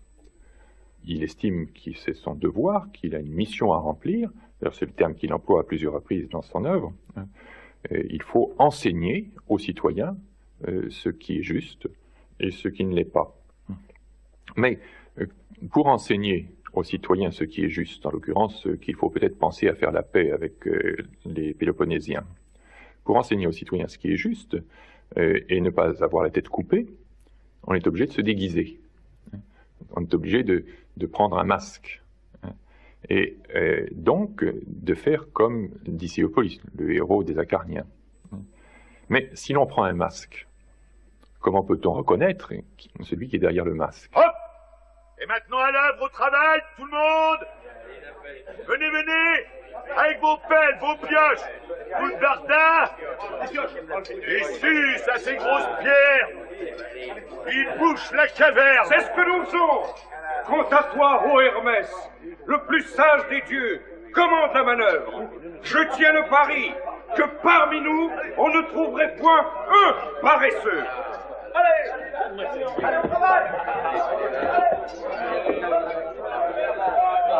Il estime que c'est son devoir, qu'il a une mission à remplir. D'ailleurs, c'est le terme qu'il emploie à plusieurs reprises dans son œuvre. Il faut enseigner aux citoyens ce qui est juste et ce qui ne l'est pas. Mais pour enseigner aux citoyens ce qui est juste, en l'occurrence, qu'il faut peut-être penser à faire la paix avec les Péloponnésiens. Pour enseigner aux citoyens ce qui est juste et ne pas avoir la tête coupée, on est obligé de se déguiser. On est obligé de prendre un masque. Et donc de faire comme Dicéopolis, le héros des Acarniens. Mais si l'on prend un masque, comment peut-on reconnaître celui qui est derrière le masque? Hop! Et maintenant à l'œuvre, au travail, tout le monde! Venez, venez! Avec vos pelles, vos pioches, vos dardins! Et sus à ces grosses pierres! Ils bouchent la caverne! C'est ce que nous faisons! Quant à toi, ô Hermès, le plus sage des dieux, commande la manœuvre. Je tiens le pari que parmi nous, on ne trouverait point un paresseux. Allez, au travail!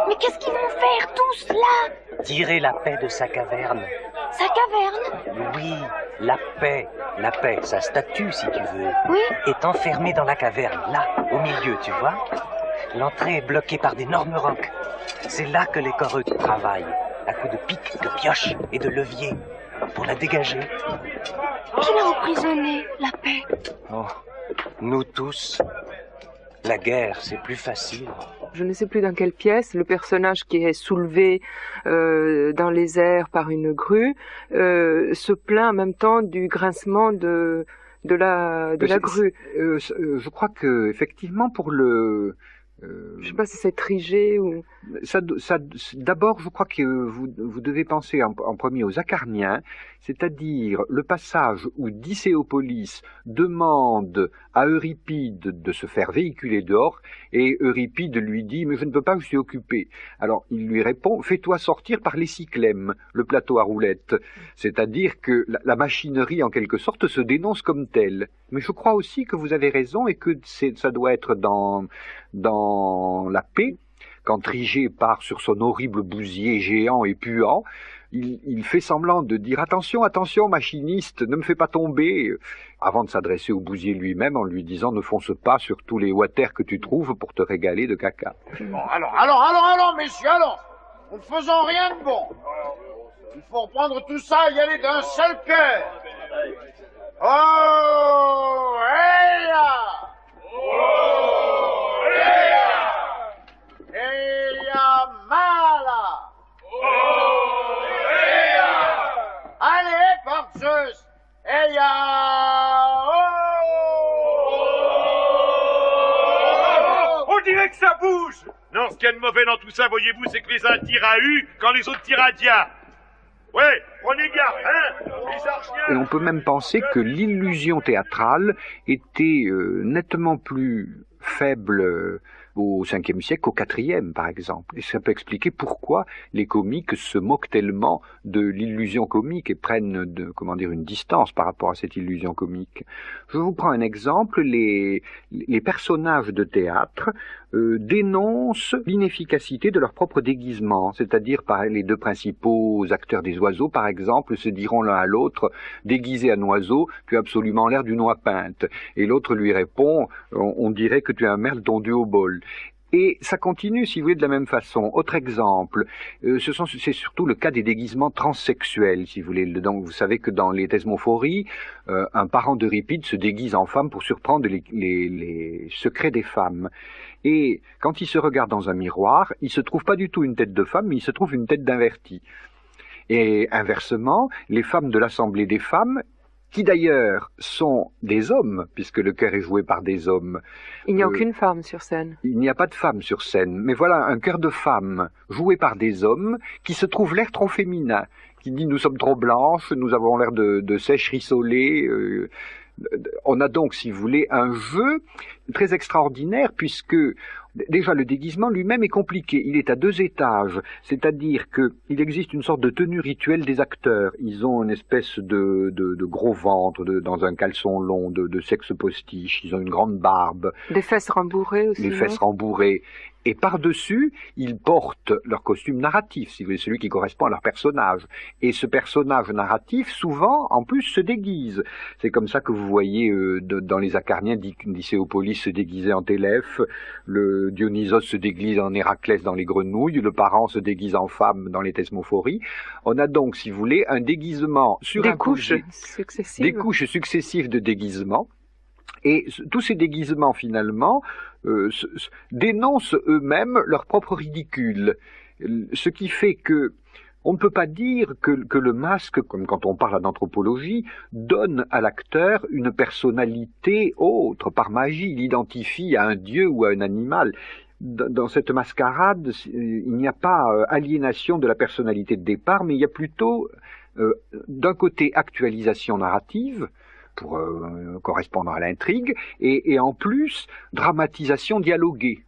Mais qu'est-ce qu'ils vont faire tous là? Tirer la paix de sa caverne. Sa caverne? Oui, la paix, sa statue si tu veux, oui, est enfermée dans la caverne, là, au milieu, tu vois. L'entrée est bloquée par d'énormes rocs. C'est là que les coreux travaillent, à coups de pics, de pioches et de leviers, pour la dégager. Qui l'a emprisonnée, la paix? Oh, nous tous. La guerre, c'est plus facile. Je ne sais plus dans quelle pièce, le personnage qui est soulevé dans les airs par une grue se plaint en même temps du grincement de la grue. Je crois que effectivement pour le... je sais pas si c'est Trigé ou... D'abord, je crois que vous devez penser en premier aux Acarniens, c'est-à-dire le passage où Dicéopolis demande à Euripide de se faire véhiculer dehors, et Euripide lui dit « mais je ne peux pas, je suis occupé ». Alors il lui répond « fais-toi sortir par les cyclèmes, le plateau à roulettes ». C'est-à-dire que la machinerie en quelque sorte se dénonce comme telle. Mais je crois aussi que vous avez raison et que ça doit être dans la paix. Quand Trigé part sur son horrible bousier géant et puant, il fait semblant de dire « Attention, attention, machiniste, ne me fais pas tomber !» avant de s'adresser au bousier lui-même en lui disant « Ne fonce pas sur tous les water que tu trouves pour te régaler de caca. » Bon, alors, messieurs, alors, nous ne faisons rien de bon. Il faut reprendre tout ça et y aller d'un seul cœur. Oh, hey là! Oh, hey là! Hey là, mala! Oh, hey là! Allez, par Zeus! Hey là! Oh! On dirait que ça bouge! Non, ce qu'il y a de mauvais dans tout ça, voyez-vous, c'est que les uns tirent à U quand les autres tirent à dia. Ouais, prenez garde, hein, les archiens. Et on peut même penser que l'illusion théâtrale était nettement plus faible au 5e siècle qu'au 4e, par exemple. Et ça peut expliquer pourquoi les comiques se moquent tellement de l'illusion comique et prennent une distance par rapport à cette illusion comique. Je vous prends un exemple. Les personnages de théâtre dénoncent l'inefficacité de leur propre déguisement, c'est-à-dire les deux principaux acteurs des oiseaux, par exemple, se diront l'un à l'autre « déguisé en oiseau, tu as absolument l'air d'une oie peinte ». Et l'autre lui répond « on dirait que tu es un merle tondu au bol ». Et ça continue, si vous voulez, de la même façon. Autre exemple, c'est surtout le cas des déguisements transsexuels, si vous voulez. Donc, vous savez que dans les thesmophories, un parent d'Euripide se déguise en femme pour surprendre les secrets des femmes. Et quand il se regarde dans un miroir, il se trouve pas du tout une tête de femme, mais il se trouve une tête d'inverti. Et inversement, les femmes de l'Assemblée des femmes, qui d'ailleurs sont des hommes, puisque le chœur est joué par des hommes. Il n'y a aucune femme sur scène. Il n'y a pas de femme sur scène, mais voilà un chœur de femmes joué par des hommes qui se trouve l'air trop féminin, qui dit nous sommes trop blanches, nous avons l'air de sèches rissolées. On a donc, si vous voulez, un jeu très extraordinaire puisque déjà le déguisement lui-même est compliqué. Il est à 2 étages, c'est-à-dire qu'il existe une sorte de tenue rituelle des acteurs. Ils ont une espèce de gros ventre dans un caleçon long, de sexe postiche. Ils ont une grande barbe. Des fesses rembourrées aussi. Des fesses rembourrées. Et par-dessus, ils portent leur costume narratif, si vous voulez, celui qui correspond à leur personnage. Et ce personnage narratif, souvent, en plus, se déguise. C'est comme ça que vous voyez dans les Acarniens, Dicéopolis se déguisait en Télèphe, le Dionysos se déguise en Héraclès dans les Grenouilles, le parent se déguise en femme dans les Thesmophories. On a donc, si vous voulez, un déguisement sur des couches successives de déguisements. Et tous ces déguisements, finalement, dénoncent eux-mêmes leur propre ridicule. Ce qui fait que on ne peut pas dire que le masque, comme quand on parle d'anthropologie, donne à l'acteur une personnalité autre. Par magie, il l'identifie à un dieu ou à un animal. Dans cette mascarade, il n'y a pas aliénation de la personnalité de départ, mais il y a plutôt, d'un côté, actualisation narrative, pour correspondre à l'intrigue, et en plus, dramatisation dialoguée.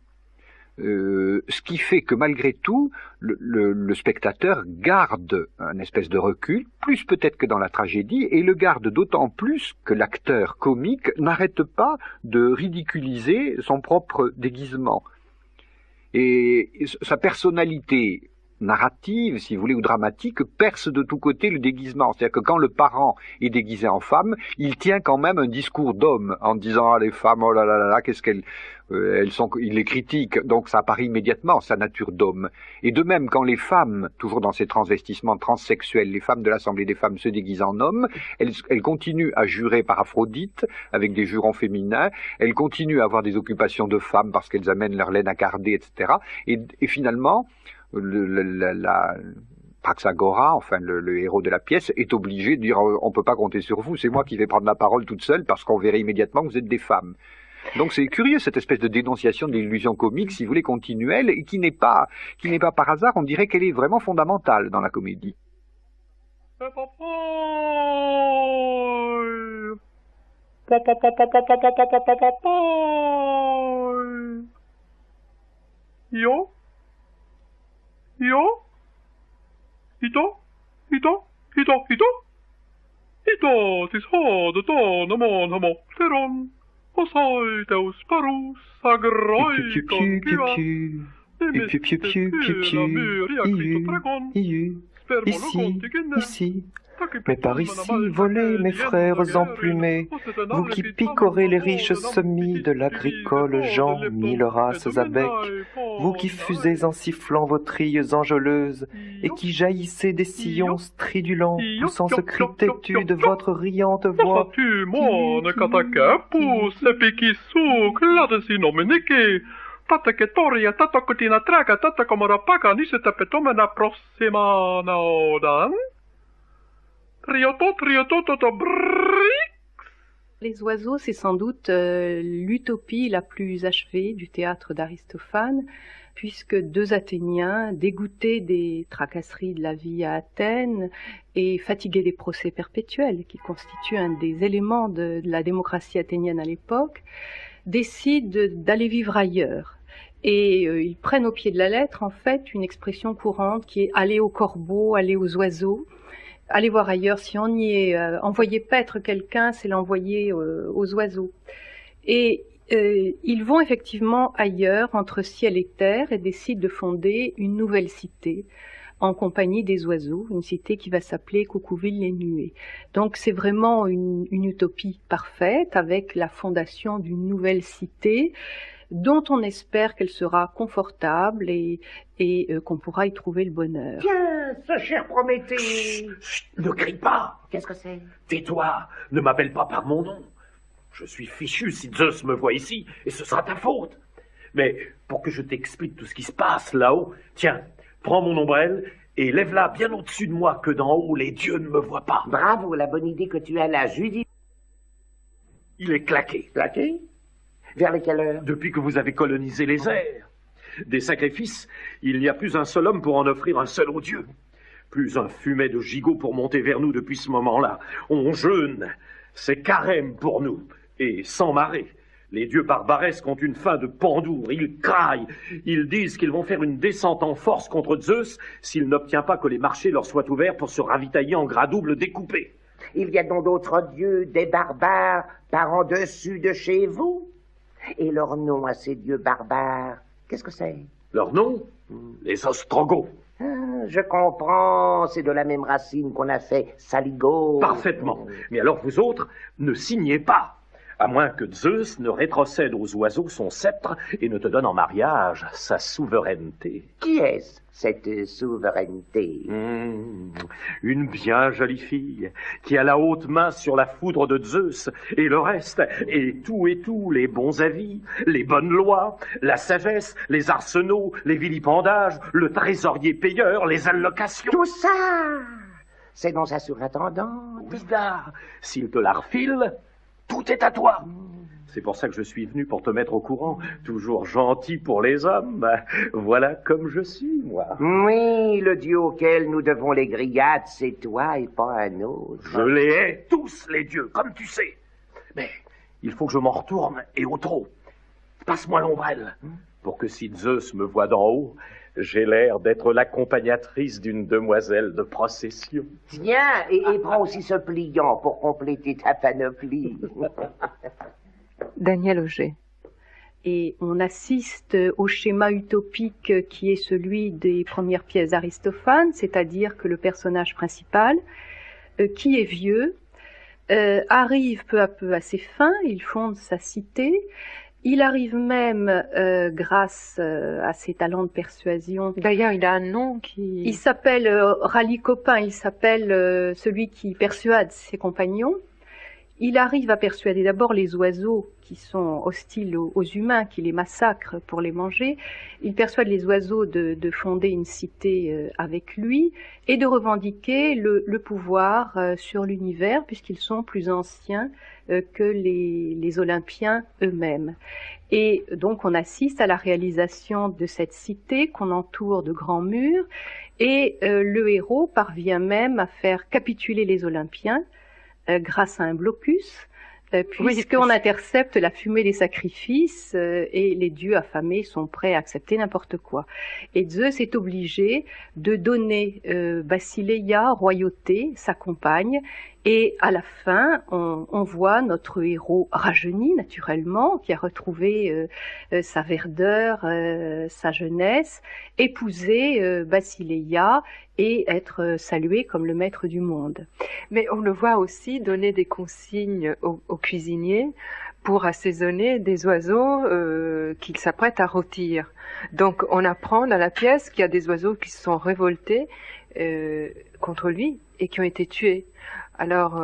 Ce qui fait que malgré tout, le spectateur garde un espèce de recul, plus peut-être que dans la tragédie, et le garde d'autant plus que l'acteur comique n'arrête pas de ridiculiser son propre déguisement. Et sa personnalité narrative, si vous voulez, ou dramatique, perce de tous côtés le déguisement. C'est-à-dire que quand le parent est déguisé en femme, il tient quand même un discours d'homme, en disant « Ah, les femmes, oh là là là là, qu'est-ce qu'elles... » il les critique, donc ça apparaît immédiatement sa nature d'homme. Et de même, quand les femmes, toujours dans ces transvestissements transsexuels, les femmes de l'Assemblée des femmes se déguisent en hommes, elles continuent à jurer par Aphrodite, avec des jurons féminins, elles continuent à avoir des occupations de femmes parce qu'elles amènent leur laine à carder, etc. Et finalement, Praxagora, enfin le héros de la pièce, est obligé de dire on ne peut pas compter sur vous, c'est moi qui vais prendre la parole toute seule parce qu'on verrait immédiatement que vous êtes des femmes. Donc c'est curieux cette espèce de dénonciation de l'illusion comique, si vous voulez, continuelle, et qui n'est pas par hasard, on dirait qu'elle est vraiment fondamentale dans la comédie. Io? Ito, tis hodoton amon homo teron, osoi teus parus agroi conquiva, Ici, mais par ici, volez, mes frères emplumés, vous qui picorez les riches semis de l'agricole Jean, mille races à bec, vous qui fusez en sifflant vos trilles enjôleuses, et qui jaillissez des sillons stridulants, poussant ce cri têtu de votre riante voix. Tu mon catacapus, epicisou, cladesi nomenike, tataketoria, tatacotina traca, tatacomorapaka, nisetapetomena proximana odan. Les oiseaux, c'est sans doute l'utopie la plus achevée du théâtre d'Aristophane, puisque deux Athéniens, dégoûtés des tracasseries de la vie à Athènes et fatigués des procès perpétuels, qui constituent un des éléments de la démocratie athénienne à l'époque, décident d'aller vivre ailleurs. Et ils prennent au pied de la lettre, en fait, une expression courante qui est « aller aux corbeaux, aller aux oiseaux ». Allez voir ailleurs, si on y est envoyé paître quelqu'un, c'est l'envoyer aux oiseaux. Et ils vont effectivement ailleurs, entre ciel et terre, et décident de fonder une nouvelle cité en compagnie des oiseaux, une cité qui va s'appeler Coucouville-les-Nuées. Donc c'est vraiment une utopie parfaite, avec la fondation d'une nouvelle cité, dont on espère qu'elle sera confortable et qu'on pourra y trouver le bonheur. Tiens, ce cher Prométhée. Chut, ne crie pas. Qu'est-ce que c'est? Tais-toi, ne m'appelle pas par mon nom. Je suis fichu si Zeus me voit ici, et ce sera ta faute. Mais pour que je t'explique tout ce qui se passe là-haut, tiens, prends mon ombrelle et lève-la bien au-dessus de moi, que d'en haut les dieux ne me voient pas. Bravo, la bonne idée que tu as là, Judith. Il est claqué. Claqué? Vers lesquelles heures? Depuis que vous avez colonisé les airs. Des sacrifices, il n'y a plus un seul homme pour en offrir un seul aux dieux. Plus un fumet de gigot pour monter vers nous depuis ce moment-là. On jeûne. C'est carême pour nous. Et sans marée. Les dieux barbaresques ont une faim de pandour. Ils craillent. Ils disent qu'ils vont faire une descente en force contre Zeus s'il n'obtient pas que les marchés leur soient ouverts pour se ravitailler en gras double découpés. Il y a donc d'autres dieux, des barbares, par en dessus de chez vous? Et leur nom à ces dieux barbares, qu'est-ce que c'est? Leur nom? Les Ostrogoths. Ah, je comprends, c'est de la même racine qu'on a fait Saligo. Parfaitement. Mais alors vous autres, ne signez pas. À moins que Zeus ne rétrocède aux oiseaux son sceptre et ne te donne en mariage sa souveraineté. Qui est-ce, cette souveraineté? Une bien jolie fille, qui a la haute main sur la foudre de Zeus, et le reste, et tout, les bons avis, les bonnes lois, la sagesse, les arsenaux, les vilipendages, le trésorier payeur, les allocations. Tout ça, c'est dans sa surintendante. Bidard, s'il te la refile, tout est à toi. C'est pour ça que je suis venu, pour te mettre au courant. Toujours gentil pour les hommes. Voilà comme je suis, moi. Oui, le dieu auquel nous devons les grillades, c'est toi et pas un autre. Je les hais tous, les dieux, comme tu sais. Mais il faut que je m'en retourne, et au trot. Passe-moi l'ombrelle, pour que si Zeus me voit d'en haut, j'ai l'air d'être l'accompagnatrice d'une demoiselle de procession. Tiens, et prends aussi ce pliant pour compléter ta panoplie. Daniel Auger. Et on assiste au schéma utopique qui est celui des premières pièces d'Aristophane, c'est-à-dire que le personnage principal, qui est vieux, arrive peu à peu à ses fins, il fonde sa cité, Il arrive même, grâce à ses talents de persuasion. D'ailleurs, il a un nom qui... Il s'appelle Raleigh Copin, il s'appelle celui qui persuade ses compagnons. Il arrive à persuader d'abord les oiseaux qui sont hostiles aux humains, qui les massacrent pour les manger. Il persuade les oiseaux de fonder une cité avec lui et de revendiquer le pouvoir sur l'univers, puisqu'ils sont plus anciens que les Olympiens eux-mêmes. Et donc on assiste à la réalisation de cette cité qu'on entoure de grands murs, et le héros parvient même à faire capituler les Olympiens grâce à un blocus, puisqu'on intercepte la fumée des sacrifices et les dieux affamés sont prêts à accepter n'importe quoi. Et Zeus est obligé de donner Basileia, royauté, sa compagne, et à la fin, on voit notre héros rajeuni naturellement, qui a retrouvé sa verdeur, sa jeunesse, épouser Basileia et être salué comme le maître du monde. Mais on le voit aussi donner des consignes aux cuisiniers pour assaisonner des oiseaux qu'il s'apprête à rôtir. Donc on apprend dans la pièce qu'il y a des oiseaux qui se sont révoltés contre lui et qui ont été tués. Alors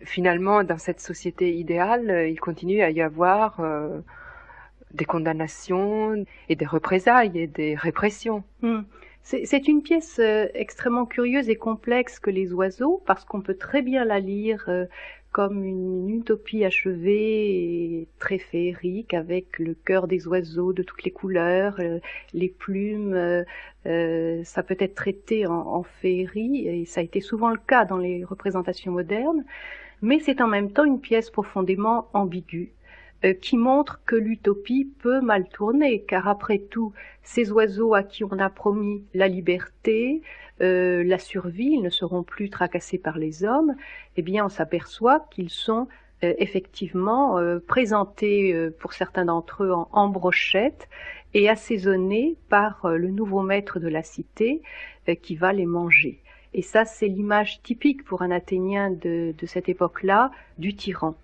finalement, dans cette société idéale, il continue à y avoir des condamnations et des représailles et des répressions. C'est une pièce extrêmement curieuse et complexe que Les Oiseaux, parce qu'on peut très bien la lire comme une utopie achevée et très féerique, avec le chœur des oiseaux de toutes les couleurs, les plumes. Ça peut être traité en féerie, et ça a été souvent le cas dans les représentations modernes, mais c'est en même temps une pièce profondément ambiguë, qui montre que l'utopie peut mal tourner, car après tout, ces oiseaux à qui on a promis la liberté, la survie, ils ne seront plus tracassés par les hommes, eh bien on s'aperçoit qu'ils sont effectivement présentés pour certains d'entre eux en brochettes et assaisonnés par le nouveau maître de la cité qui va les manger. Et ça, c'est l'image typique pour un Athénien de cette époque-là du tyran.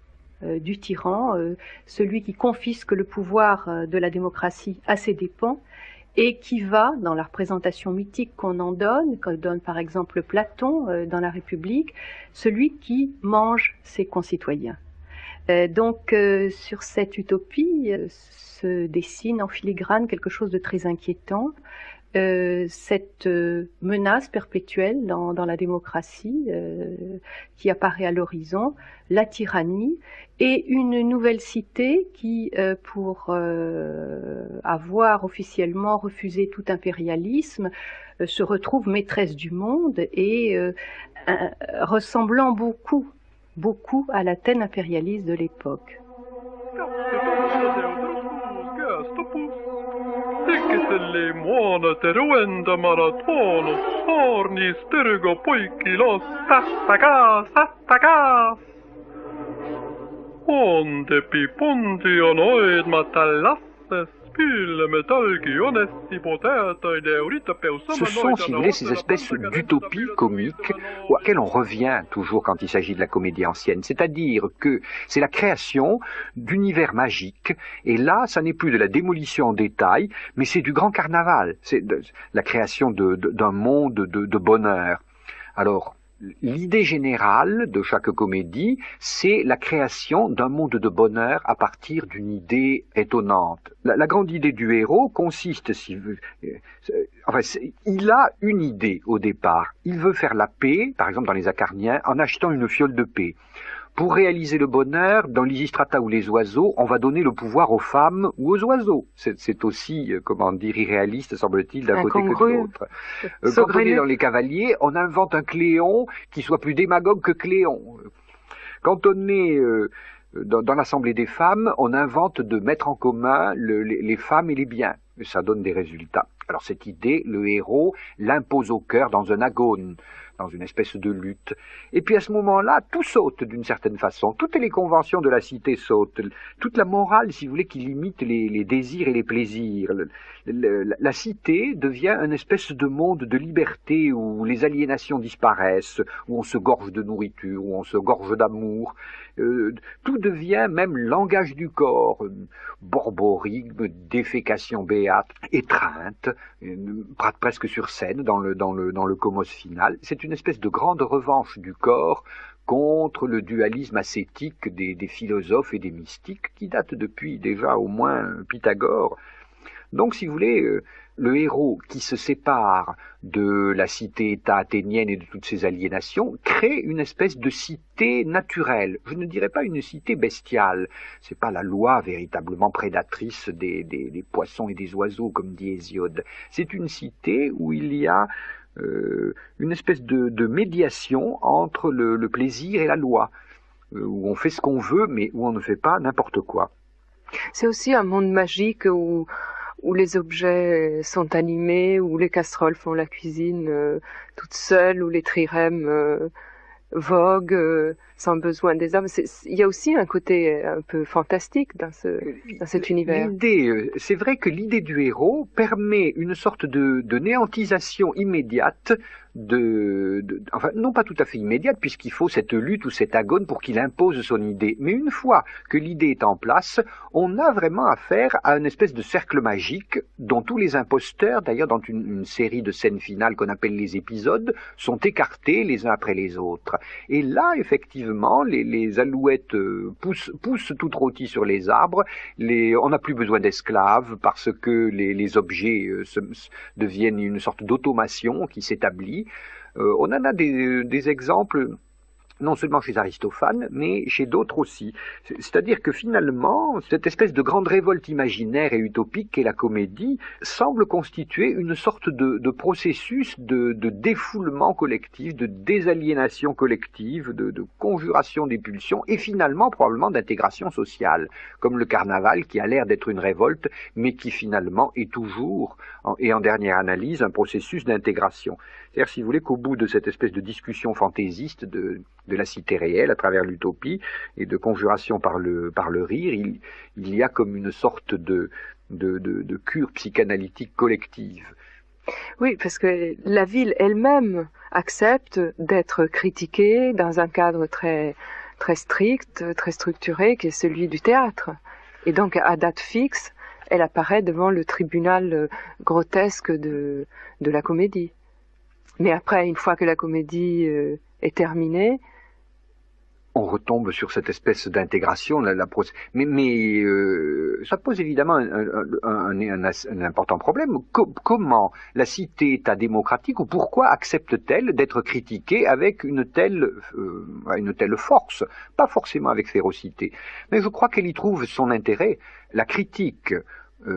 Celui qui confisque le pouvoir de la démocratie à ses dépens et qui va, dans la représentation mythique qu'on donne par exemple Platon dans la République, celui qui mange ses concitoyens. Donc sur cette utopie se dessine en filigrane quelque chose de très inquiétant, cette menace perpétuelle dans la démocratie qui apparaît à l'horizon, la tyrannie, et une nouvelle cité qui, pour avoir officiellement refusé tout impérialisme, se retrouve maîtresse du monde et ressemblant beaucoup à l'Athènes impérialiste de l'époque. Tekiteli muona teruenda maratonos, ornis tergo poikilos, tattakas. Onde pipondi onoid matallasses, pille talgi onesti potata ide eurita peusama. Ce sont, si vous voulez, ces espèces d'utopies comiques auxquelles on revient toujours quand il s'agit de la comédie ancienne. C'est-à-dire que c'est la création d'univers magiques, et là, ça n'est plus de la démolition en détail, mais c'est du grand carnaval. C'est la création d'un monde de bonheur. Alors, l'idée générale de chaque comédie, c'est la création d'un monde de bonheur à partir d'une idée étonnante. La grande idée du héros consiste, il a une idée au départ. Il veut faire la paix, par exemple dans les Acarniens, en achetant une fiole de paix. Pour réaliser le bonheur, dans Lysistrata ou les oiseaux, on va donner le pouvoir aux femmes ou aux oiseaux. C'est aussi, irréaliste, semble-t-il, d'un côté que de l'autre. Quand on est dans les cavaliers, on invente un Cléon qui soit plus démagogue que Cléon. Quand on est dans l'Assemblée des femmes, on invente de mettre en commun les femmes et les biens. Ça donne des résultats. Alors cette idée, le héros l'impose au cœur dans un agone. dans une espèce de lutte. Et puis à ce moment-là, tout saute d'une certaine façon. Toutes les conventions de la cité sautent. Toute la morale, si vous voulez, qui limite les désirs et les plaisirs. La cité devient une espèce de monde de liberté où les aliénations disparaissent, où on se gorge de nourriture, où on se gorge d'amour. Tout devient même langage du corps, borborigme, défécation béate, étreinte, presque sur scène dans le comos final. C'est une espèce de grande revanche du corps contre le dualisme ascétique des philosophes et des mystiques qui date depuis déjà au moins Pythagore. Donc, si vous voulez, le héros qui se sépare de la cité-État athénienne et de toutes ses aliénations crée une espèce de cité naturelle. Je ne dirais pas une cité bestiale. C'est pas la loi véritablement prédatrice des poissons et des oiseaux, comme dit Hésiode. C'est une cité où il y a une espèce de médiation entre le plaisir et la loi, où on fait ce qu'on veut, mais où on ne fait pas n'importe quoi. C'est aussi un monde magique où les objets sont animés, où les casseroles font la cuisine toutes seules, où les trirèmes voguent sans besoin des hommes. Il y a aussi un côté un peu fantastique dans cet univers. C'est vrai que l'idée du héros permet une sorte de néantisation immédiate, enfin non pas tout à fait immédiate, puisqu'il faut cette lutte ou cette agone pour qu'il impose son idée. Mais une fois que l'idée est en place, on a vraiment affaire à une espèce de cercle magique dont tous les imposteurs, d'ailleurs dans une série de scènes finales qu'on appelle les épisodes, sont écartés les uns après les autres. Et là, effectivement, les alouettes poussent tout rôtis sur les arbres, on n'a plus besoin d'esclaves parce que les objets deviennent une sorte d'automation qui s'établit. On en a des exemples, non seulement chez Aristophane, mais chez d'autres aussi. C'est-à-dire que finalement, cette espèce de grande révolte imaginaire et utopique qu'est la comédie semble constituer une sorte de processus de défoulement collectif, de désaliénation collective, de conjuration des pulsions et finalement probablement d'intégration sociale, comme le carnaval qui a l'air d'être une révolte, mais qui finalement est toujours, et en dernière analyse, un processus d'intégration. C'est-à-dire, si vous voulez, qu'au bout de cette espèce de discussion fantaisiste de la cité réelle à travers l'utopie et de conjuration par le rire, il y a comme une sorte de cure psychanalytique collective. Oui, parce que la ville elle-même accepte d'être critiquée dans un cadre très, très strict, très structuré, qui est celui du théâtre. Et donc, à date fixe, elle apparaît devant le tribunal grotesque de la comédie. Mais après, une fois que la comédie est terminée, on retombe sur cette espèce d'intégration. Mais ça pose évidemment un important problème. Comment la cité-État démocratique, ou pourquoi accepte-t-elle d'être critiquée avec une telle force? Pas forcément avec férocité, mais je crois qu'elle y trouve son intérêt. La critique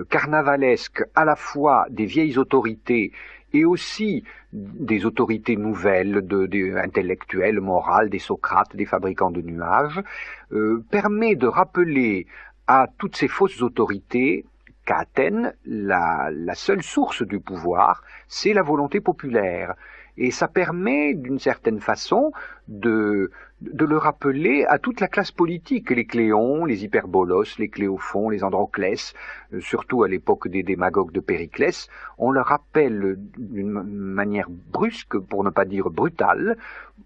carnavalesque à la fois des vieilles autorités et aussi des autorités nouvelles, intellectuelles, morales, des Socrates, des fabricants de nuages, permet de rappeler à toutes ces fausses autorités qu'à Athènes, la seule source du pouvoir, c'est la volonté populaire. Et ça permet, d'une certaine façon, de le rappeler à toute la classe politique, les Cléons, les Hyperbolos, les Cléophons, les Androclès, surtout à l'époque des démagogues de Périclès. On leur rappelle d'une manière brusque, pour ne pas dire brutale,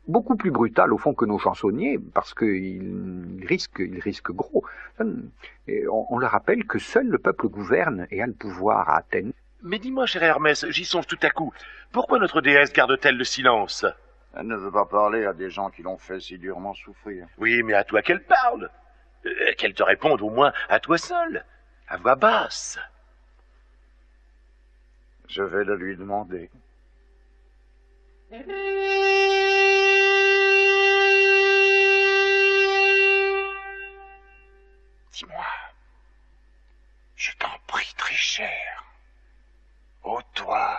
beaucoup plus brutale au fond que nos chansonniers, parce qu'ils risquent gros. Et on leur rappelle que seul le peuple gouverne et a le pouvoir à Athènes. Mais dis-moi, cher Hermès, j'y songe tout à coup. Pourquoi notre déesse garde-t-elle le silence? Elle ne veut pas parler à des gens qui l'ont fait si durement souffrir. Oui, mais à toi qu'elle parle. Qu'elle te réponde au moins à toi seul, à voix basse. Je vais le lui demander. Dis-moi, je t'en prie très cher, ô toi,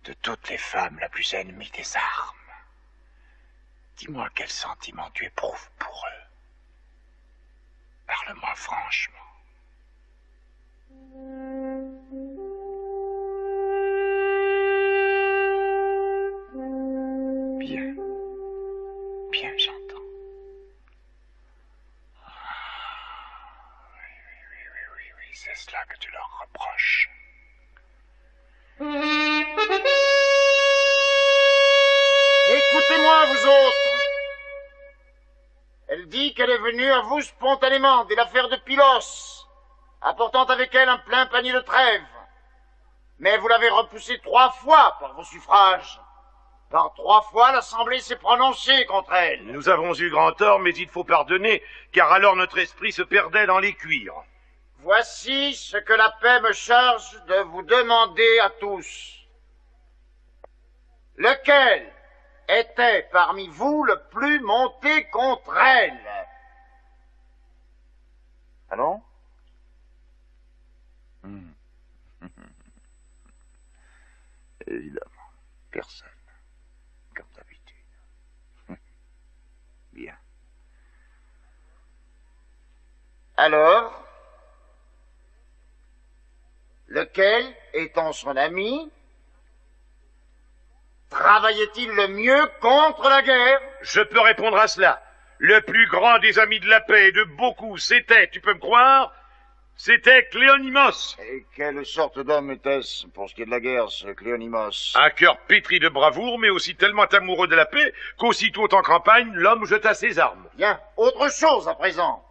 de toutes les femmes la plus ennemie des armes, dis-moi quel sentiment tu éprouves pour eux. Parle-moi franchement. qu'elle est venue à vous spontanément, dès l'affaire de Pylos, apportant avec elle un plein panier de trèves. Mais vous l'avez repoussée 3 fois par vos suffrages. Par 3 fois, l'Assemblée s'est prononcée contre elle. Nous avons eu grand tort, mais il faut pardonner, car alors notre esprit se perdait dans les cuirs. Voici ce que la paix me charge de vous demander à tous. Lequel était parmi vous le plus monté contre elle? Ah non? Évidemment, personne, comme d'habitude. Bien. Alors, lequel, étant son ami, travaillait-il le mieux contre la guerre? Je peux répondre à cela. Le plus grand des amis de la paix et de beaucoup, c'était, tu peux me croire, c'était Cléonymos. Et quelle sorte d'homme était-ce, pour ce qui est de la guerre, ce Cléonymos? Un cœur pétri de bravoure, mais aussi tellement amoureux de la paix, qu'aussitôt en campagne, l'homme jeta ses armes. Bien, autre chose à présent.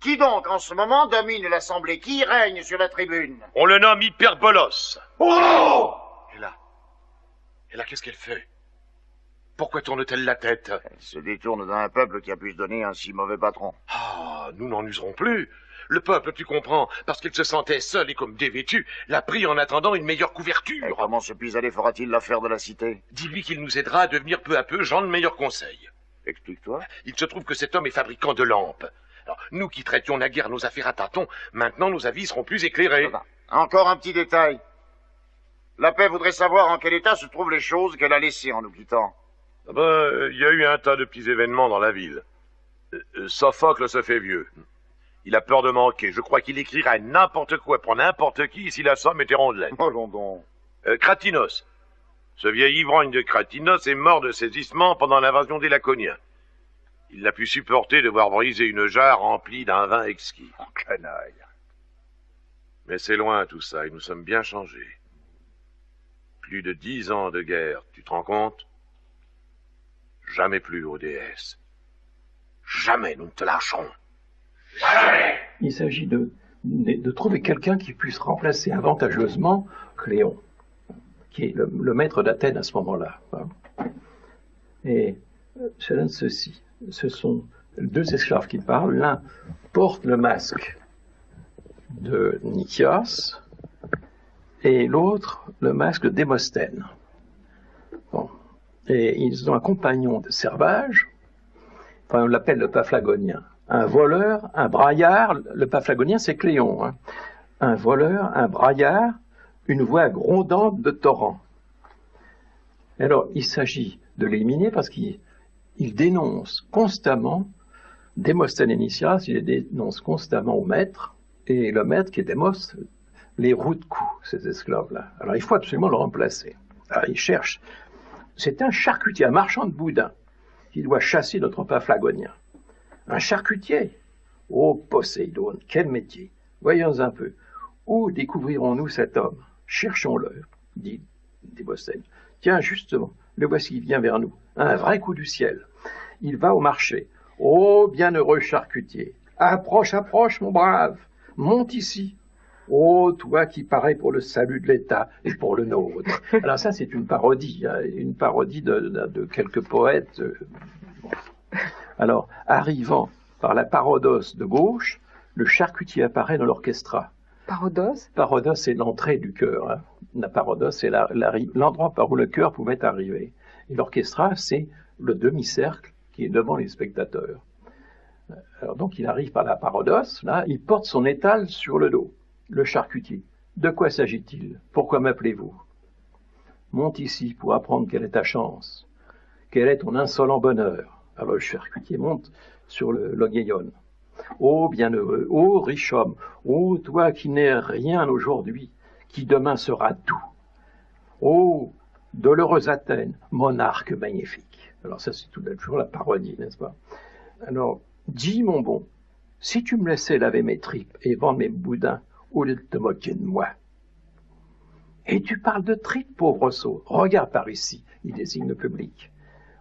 Qui donc, en ce moment, domine l'Assemblée? Qui règne sur la tribune? On le nomme Hyperbolos. Oh! Et là, qu'est-ce qu'elle fait? Pourquoi tourne-t-elle la tête? Elle se détourne d'un peuple qui a pu se donner un si mauvais patron. Ah, nous n'en userons plus. Le peuple, tu comprends, parce qu'il se sentait seul et comme dévêtu, l'a pris en attendant une meilleure couverture. Et comment ce pis-aller fera-t-il l'affaire de la cité? Dis-lui qu'il nous aidera à devenir peu à peu gens de meilleurs conseils. Explique-toi. Il se trouve que cet homme est fabricant de lampes. Alors, nous qui traitions naguère nos affaires à tâtons, maintenant nos avis seront plus éclairés. Encore un petit détail. La paix voudrait savoir en quel état se trouvent les choses qu'elle a laissées en nous quittant. Ah ben, y a eu un tas de petits événements dans la ville. Sophocle se fait vieux. Il a peur de manquer. Je crois qu'il écrira n'importe quoi pour n'importe qui si la somme était rondelette. Allons donc. Cratinos. Ce vieil ivrogne de Cratinos est mort de saisissement pendant l'invasion des Laconiens. Il n'a pu supporter de voir briser une jarre remplie d'un vin exquis. Oh, canaille. Mais c'est loin tout ça, et nous sommes bien changés. Plus de 10 ans de guerre, tu te rends compte? Jamais plus, ô déesse. Jamais nous ne te lâcherons. Jamais. Il s'agit de trouver quelqu'un qui puisse remplacer avantageusement Cléon, qui est le maître d'Athènes à ce moment-là. Et ça donne ceci. Ce sont 2 esclaves qui parlent. L'un porte le masque de Nicias et l'autre le masque de Démosthène. Bon. Et ils ont un compagnon de servage, enfin on l'appelle le Paphlagonien. Un voleur, un braillard, le Paphlagonien c'est Cléon. Hein. Un voleur, un braillard, une voix grondante de torrent. Alors il s'agit de l'éliminer parce qu'il dénonce constamment Démosthène et Nicias, il les dénonce constamment au maître, et le maître qui est Démos les roue de coups, ces esclaves-là. Alors il faut absolument le remplacer. Alors il cherche. C'est un charcutier, un marchand de boudin, qui doit chasser notre Paphlagonien. Un charcutier? Oh Poséidon, quel métier! Voyons un peu. Où découvrirons-nous cet homme? Cherchons-le, dit Démosthène. Tiens, justement, le voici, il vient vers nous. Un vrai coup du ciel. Il va au marché. Oh, bienheureux charcutier! Approche, approche, mon brave! Monte ici! Oh, toi qui parais pour le salut de l'État et pour le nôtre. Alors ça, c'est une parodie de quelques poètes. Bon. Alors, arrivant par la parodos de gauche, le charcutier apparaît dans l'orchestra. Parodos? Parodos, c'est l'entrée du chœur. Hein. La parodos, c'est l'endroit par où le chœur pouvait arriver. Et l'orchestra, c'est le demi-cercle qui est devant les spectateurs. Alors donc, il arrive par la parodos, là, il porte son étal sur le dos. Le charcutier. De quoi s'agit-il? Pourquoi m'appelez-vous? Monte ici pour apprendre quelle est ta chance. Quel est ton insolent bonheur? Alors le charcutier monte sur l'Ogéion. Ô bienheureux, ô riche homme, ô toi qui n'es rien aujourd'hui, qui demain sera tout. Ô douloureuse Athènes, monarque magnifique. Alors ça c'est toujours la parodie, n'est-ce pas? Alors, dis mon bon, si tu me laissais laver mes tripes et vendre mes boudins, au lieu de te moquer de moi. Et tu parles de tripes, pauvre sot. Regarde par ici, il désigne le public.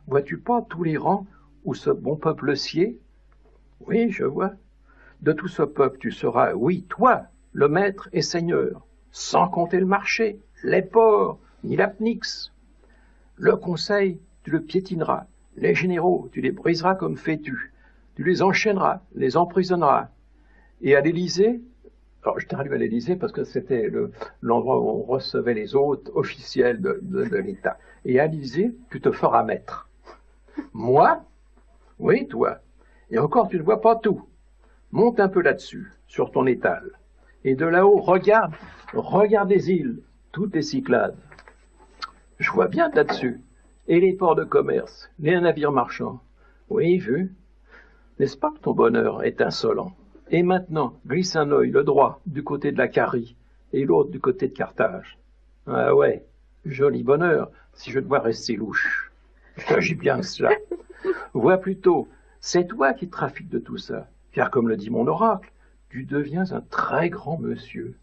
Vois-tu pas tous les rangs où ce bon peuple sied? Oui, je vois. De tout ce peuple, tu seras, oui, toi, le maître et seigneur, sans compter le marché, les ports, ni l'apnix. Le conseil, tu le piétineras. Les généraux, tu les briseras comme fais-tu. Tu les enchaîneras, les emprisonneras. Et à l'Élysée, alors je t'arrive à l'Élysée parce que c'était l'endroit où on recevait les hôtes officiels de l'État. Et à l'Élysée, tu te feras maître. Moi? Oui, toi. Et encore, tu ne vois pas tout. Monte un peu là-dessus, sur ton étal. Et de là-haut, regarde les îles, toutes les Cyclades. Je vois bien là-dessus. Et les ports de commerce, les navires marchands. Oui, vu. N'est-ce pas que ton bonheur est insolent? Et maintenant, glisse un œil, le droit, du côté de la Carie, et l'autre du côté de Carthage. Ah ouais, joli bonheur, si je dois rester louche. J'ai bien cela. Vois plutôt, c'est toi qui trafiques de tout ça, car comme le dit mon oracle, tu deviens un très grand monsieur.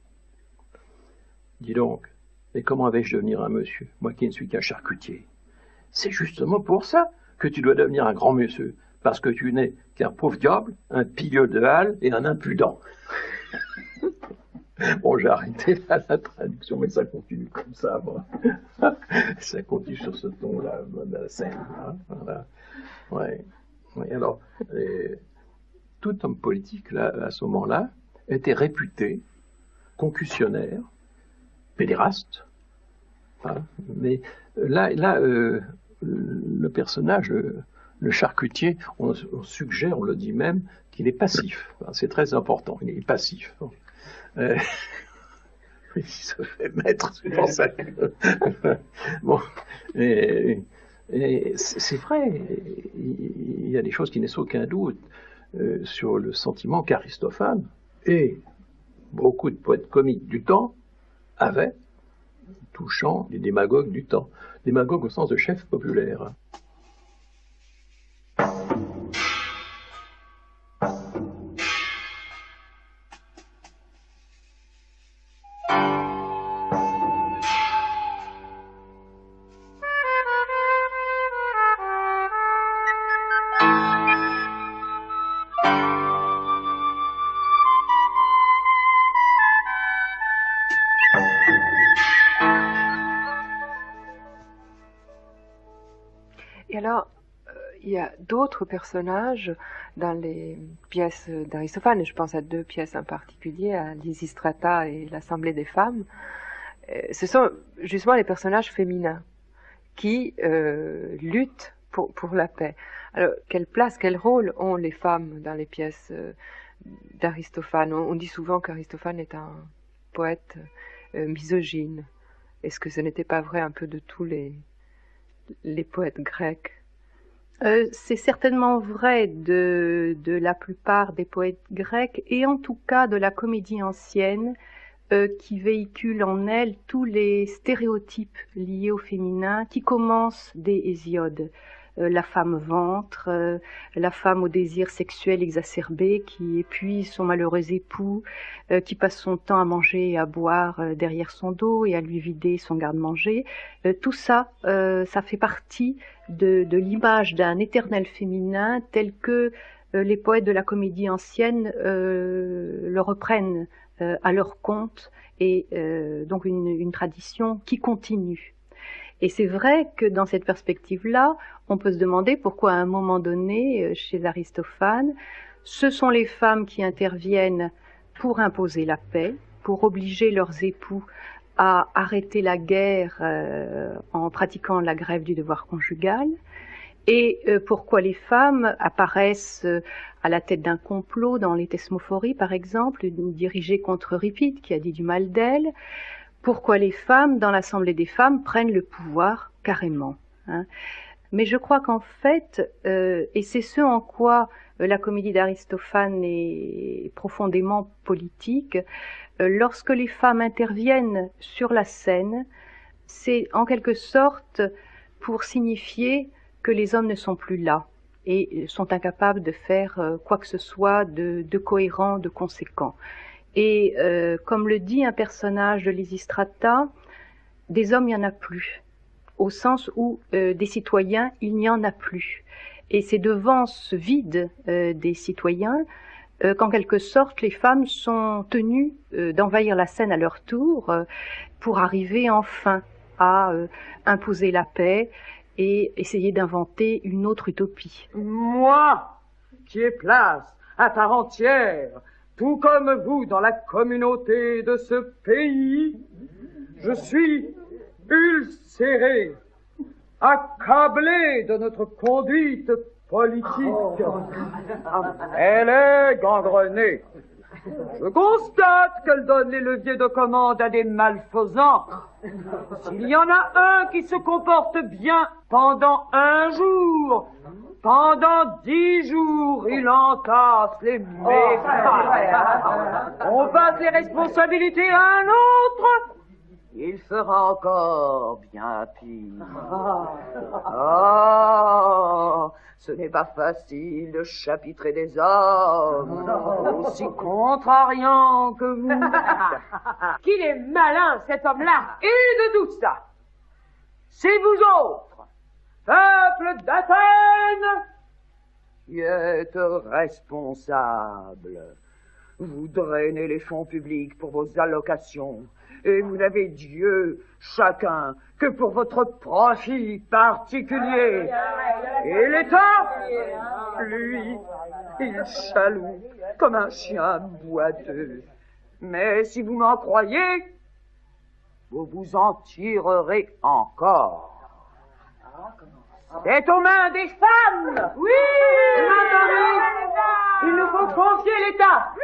Dis donc, mais comment vais-je devenir un monsieur, moi qui ne suis qu'un charcutier? C'est justement pour ça que tu dois devenir un grand monsieur, parce que tu n'es qu'un pauvre diable, un pilleux de halles et un impudent. Bon, j'ai arrêté là la traduction, mais ça continue comme ça, moi. Ça continue sur ce ton-là, de la scène. Hein, voilà. Ouais. Ouais, alors, tout homme politique, là, à ce moment-là, était réputé concussionnaire, pédéraste. Hein, mais là, le personnage, le charcutier, on suggère, on le dit même, qu'il est passif. Enfin, c'est très important, il est passif. Il se fait mettre sur ça. Bon, et c'est vrai, il y a des choses qui laissent aucun doute sur le sentiment qu'Aristophane et beaucoup de poètes comiques du temps avaient, touchant les démagogues du temps. Démagogues au sens de chef populaire. Et alors, il y a d'autres personnages dans les pièces d'Aristophane, et je pense à deux pièces en particulier, à Lysistrata et l'Assemblée des femmes. Ce sont justement les personnages féminins qui luttent pour la paix. Alors, quelle place, quel rôle ont les femmes dans les pièces d'Aristophane? On dit souvent qu'Aristophane est un poète misogyne. Est-ce que ce n'était pas vrai un peu de tous les poètes grecs? C'est certainement vrai de la plupart des poètes grecs et en tout cas de la comédie ancienne qui véhicule en elle tous les stéréotypes liés au féminin qui commencent dès Hésiode. La femme ventre, la femme au désir sexuel exacerbé qui épuise son malheureux époux, qui passe son temps à manger et à boire derrière son dos et à lui vider son garde-manger. Tout ça, ça fait partie de l'image d'un éternel féminin tel que les poètes de la comédie ancienne le reprennent à leur compte et donc une tradition qui continue. Et c'est vrai que dans cette perspective-là, on peut se demander pourquoi à un moment donné, chez Aristophane, ce sont les femmes qui interviennent pour imposer la paix, pour obliger leurs époux à arrêter la guerre en pratiquant la grève du devoir conjugal, et pourquoi les femmes apparaissent à la tête d'un complot dans les Thesmophories, par exemple, dirigé contre Euripide, qui a dit du mal d'elle. Pourquoi les femmes, dans l'Assemblée des femmes, prennent le pouvoir carrément, hein. Mais je crois qu'en fait, et c'est ce en quoi la comédie d'Aristophane est profondément politique, lorsque les femmes interviennent sur la scène, c'est en quelque sorte pour signifier que les hommes ne sont plus là et sont incapables de faire quoi que ce soit de cohérent, de conséquent. Et comme le dit un personnage de Lysistrata, des hommes, il n'y en a plus, au sens où des citoyens, il n'y en a plus. Et c'est devant ce vide des citoyens qu'en quelque sorte les femmes sont tenues d'envahir la scène à leur tour pour arriver enfin à imposer la paix et essayer d'inventer une autre utopie. Moi, qui ai place à part entière, tout comme vous dans la communauté de ce pays, je suis ulcéré, accablé de notre conduite politique. Elle est gangrenée. Je constate qu'elle donne les leviers de commande à des malfaisants. S'il y en a un qui se comporte bien pendant un jour, pendant 10 jours, il entasse les méfaits. On passe les responsabilités à un autre. Il fera encore bien pire. Ah, ce n'est pas facile de chapitrer des hommes aussi contrariants que vous. Qu'il est malin, cet homme-là. Et de tout ça, c'est vous autres, peuple d'Athènes, qui êtes responsables. Vous drainez les fonds publics pour vos allocations. Et vous n'avez Dieu, chacun, que pour votre profit particulier. Et l'État, lui, il chaloue comme un chien boiteux. Mais si vous m'en croyez, vous vous en tirerez encore. C'est aux mains des femmes. Oui. Vous m'entendez? Il nous faut confier l'État. Oui.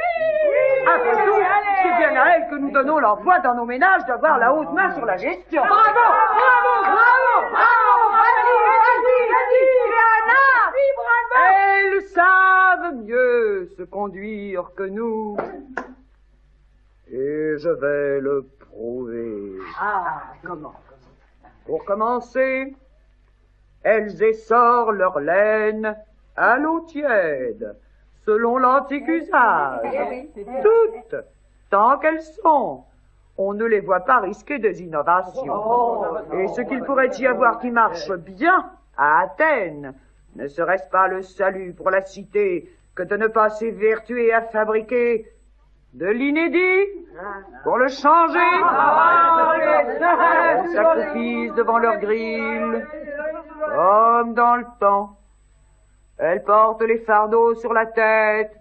Après tout, c'est bien à elle que nous donnons l'emploi dans nos ménages d'avoir la haute main sur la gestion. Bravo, bravo, bravo, bravo, vas-y. Elles savent mieux se conduire que nous. Et je vais le prouver. Ah, comment? Pour commencer, elles essorent leur laine à l'eau tiède, selon l'antique usage. Toutes, tant qu'elles sont, on ne les voit pas risquer des innovations. Et ce qu'il pourrait y avoir qui marche bien à Athènes, ne serait-ce pas le salut pour la cité que de ne pas s'évertuer à fabriquer de l'inédit pour le changer? On s'accroupissent devant leur grille, comme dans le temps. Elles portent les fardeaux sur la tête,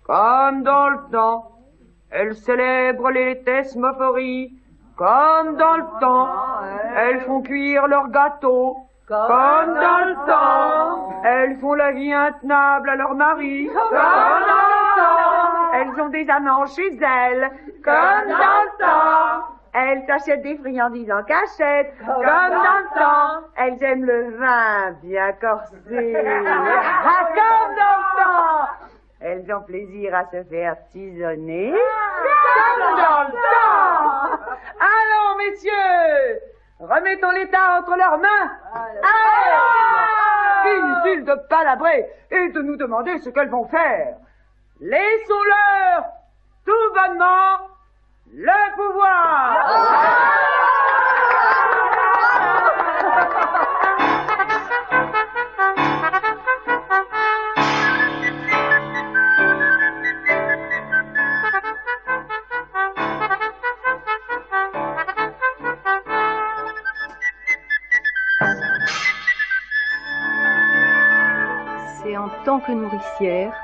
comme dans le temps. Elles célèbrent les thesmophories, comme dans le temps. Elles font cuire leurs gâteaux, comme dans le temps. Elles font la vie intenable à leur mari, comme dans le temps. Elles ont des amants chez elles, comme dans le temps. Elles s'achètent des friandises en cachette, comme dans le temps. Elles aiment le vin bien corsé, comme dans le temps. Elles ont plaisir à se faire tisonner, comme dans le temps. Allons, messieurs, remettons l'État entre leurs mains. Inutile de palabrer et de nous demander ce qu'elles vont faire. Laissons-leur tout bonnement le pouvoir. C'est en tant que nourricières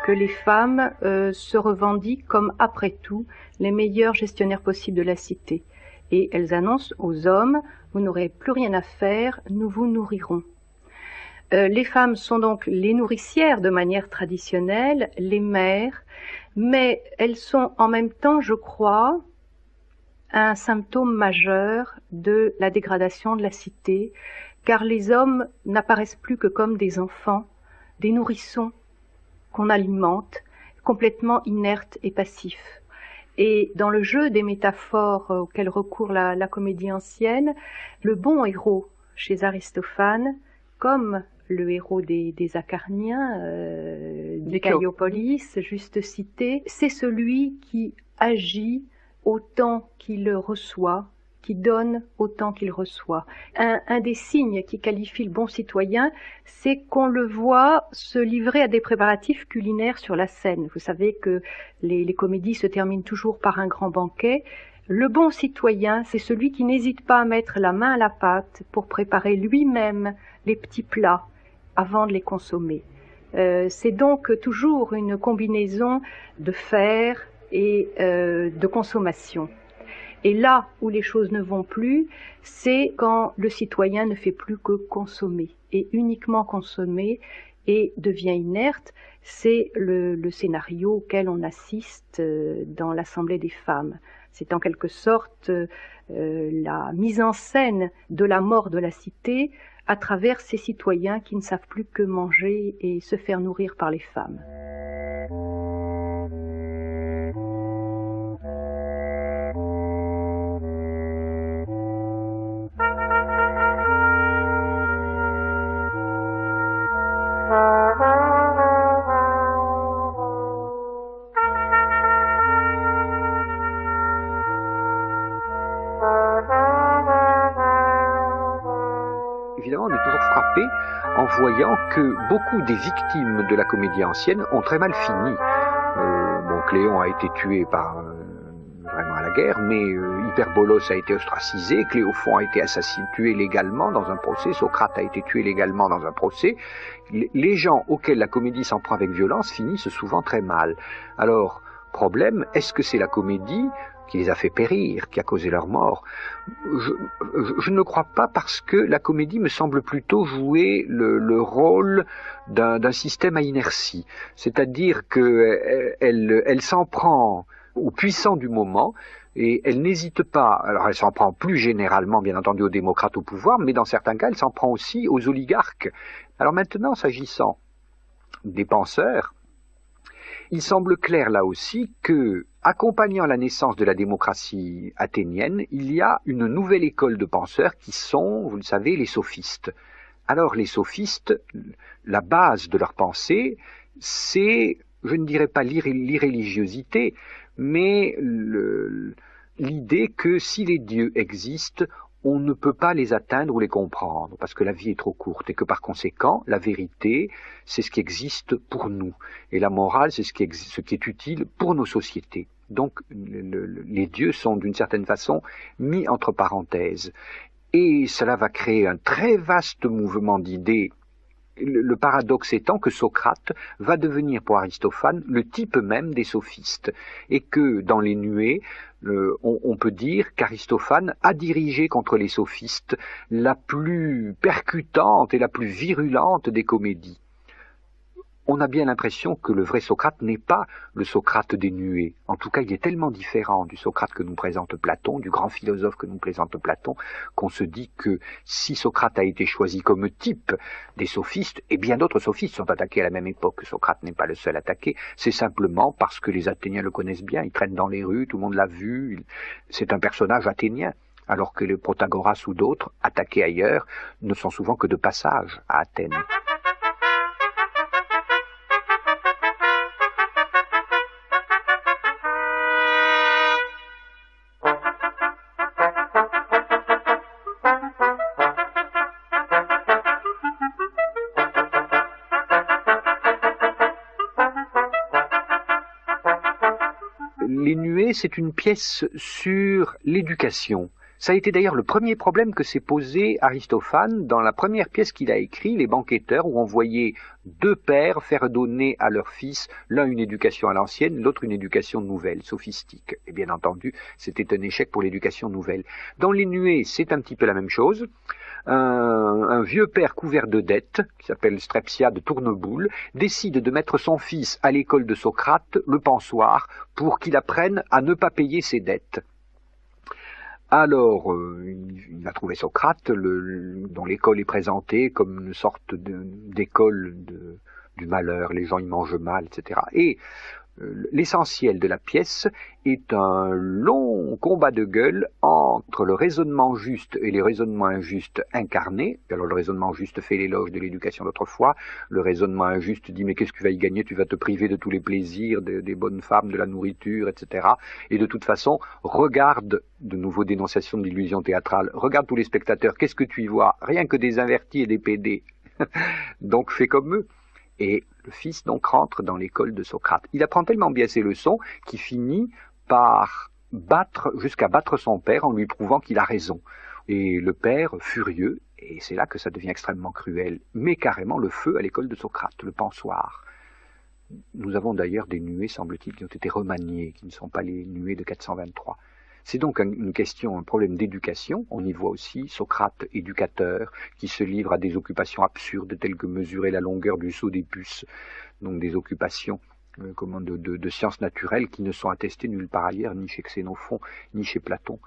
que les femmes se revendiquent comme, après tout, les meilleurs gestionnaires possibles de la cité. Et elles annoncent aux hommes, vous n'aurez plus rien à faire, nous vous nourrirons. Les femmes sont donc les nourricières de manière traditionnelle, les mères, mais elles sont en même temps, je crois, un symptôme majeur de la dégradation de la cité, car les hommes n'apparaissent plus que comme des enfants, des nourrissons qu'on alimente, complètement inertes et passifs. Et dans le jeu des métaphores auxquelles recourt la comédie ancienne, le bon héros chez Aristophane, comme le héros des Acarniens, des Caïopolis, juste cité, c'est celui qui agit autant qu'il reçoit qui donne autant qu'il reçoit. Un des signes qui qualifie le bon citoyen, c'est qu'on le voit se livrer à des préparatifs culinaires sur la scène. Vous savez que les comédies se terminent toujours par un grand banquet. Le bon citoyen, c'est celui qui n'hésite pas à mettre la main à la pâte pour préparer lui-même les petits plats avant de les consommer. C'est donc toujours une combinaison de faire et de consommation. Et là où les choses ne vont plus, c'est quand le citoyen ne fait plus que consommer, et uniquement consommer, et devient inerte. C'est le scénario auquel on assiste dans l'Assemblée des femmes. C'est en quelque sorte la mise en scène de la mort de la cité à travers ces citoyens qui ne savent plus que manger et se faire nourrir par les femmes. Évidemment, on est toujours frappé en voyant que beaucoup des victimes de la comédie ancienne ont très mal fini. Cléon a été tué vraiment à la guerre, mais Hyperbolos a été ostracisé, Cléophon a été tué légalement dans un procès, Socrate a été tué légalement dans un procès. Les gens auxquels la comédie s'en prend avec violence finissent souvent très mal. Alors, problème, est-ce que c'est la comédie qui les a fait périr, qui a causé leur mort? Je ne crois pas, parce que la comédie me semble plutôt jouer le rôle d'un système à inertie. C'est-à-dire qu'elle s'en prend aux puissants du moment, et elle n'hésite pas, alors elle s'en prend plus généralement bien entendu aux démocrates au pouvoir, mais dans certains cas elle s'en prend aussi aux oligarques. Alors maintenant, s'agissant des penseurs, il semble clair là aussi que, accompagnant la naissance de la démocratie athénienne, il y a une nouvelle école de penseurs qui sont, vous le savez, les sophistes. Alors les sophistes, la base de leur pensée, c'est, je ne dirais pas l'irréligiosité, mais l'idée que si les dieux existent, on ne peut pas les atteindre ou les comprendre, parce que la vie est trop courte, et que par conséquent, la vérité, c'est ce qui existe pour nous, et la morale, c'est ce qui est utile pour nos sociétés. Donc, les dieux sont d'une certaine façon mis entre parenthèses, et cela va créer un très vaste mouvement d'idées. Le paradoxe étant que Socrate va devenir pour Aristophane le type même des sophistes, et que dans les nuées, on peut dire qu'Aristophane a dirigé contre les sophistes la plus percutante et la plus virulente des comédies. On a bien l'impression que le vrai Socrate n'est pas le Socrate des nuées. En tout cas, il est tellement différent du Socrate que nous présente Platon, du grand philosophe que nous présente Platon, qu'on se dit que si Socrate a été choisi comme type des sophistes, et bien d'autres sophistes sont attaqués à la même époque, Socrate n'est pas le seul attaqué, c'est simplement parce que les Athéniens le connaissent bien, il traîne dans les rues, tout le monde l'a vu, c'est un personnage athénien, alors que les Protagoras ou d'autres, attaqués ailleurs, ne sont souvent que de passage à Athènes. Les nuées, c'est une pièce sur l'éducation. Ça a été d'ailleurs le premier problème que s'est posé Aristophane dans la première pièce qu'il a écrite, Les Banqueteurs, où on voyait deux pères faire donner à leurs fils, l'un une éducation à l'ancienne, l'autre une éducation nouvelle, sophistique. Et bien entendu, c'était un échec pour l'éducation nouvelle. Dans Les Nuées, c'est un petit peu la même chose. Un vieux père couvert de dettes, qui s'appelle Strepsia de Tourneboule, décide de mettre son fils à l'école de Socrate, le pensoir, pour qu'il apprenne à ne pas payer ses dettes. Alors, il va trouver Socrate, dont l'école est présentée comme une sorte d'école du malheur, les gens y mangent mal, etc. Et l'essentiel de la pièce est un long combat de gueule entre le raisonnement juste et les raisonnements injustes incarnés. Alors le raisonnement juste fait l'éloge de l'éducation d'autrefois, le raisonnement injuste dit mais qu'est-ce que tu vas y gagner, tu vas te priver de tous les plaisirs, des bonnes femmes, de la nourriture, etc. Et de toute façon, regarde, de nouveau dénonciation de l'illusion théâtrale, regarde tous les spectateurs, qu'est-ce que tu y vois? Rien que des invertis et des pédés. Donc fais comme eux. Et le fils donc rentre dans l'école de Socrate. Il apprend tellement bien ses leçons qu'il finit par jusqu'à battre son père en lui prouvant qu'il a raison. Et le père, furieux, et c'est là que ça devient extrêmement cruel, met carrément le feu à l'école de Socrate, le pensoir. Nous avons d'ailleurs des nuées, semble-t-il, qui ont été remaniées, qui ne sont pas les nuées de 423. C'est donc une question, un problème d'éducation. On y voit aussi Socrate, éducateur, qui se livre à des occupations absurdes telles que mesurer la longueur du saut des puces, donc des occupations de sciences naturelles qui ne sont attestées nulle part ailleurs, ni chez Xénophon, ni chez Platon.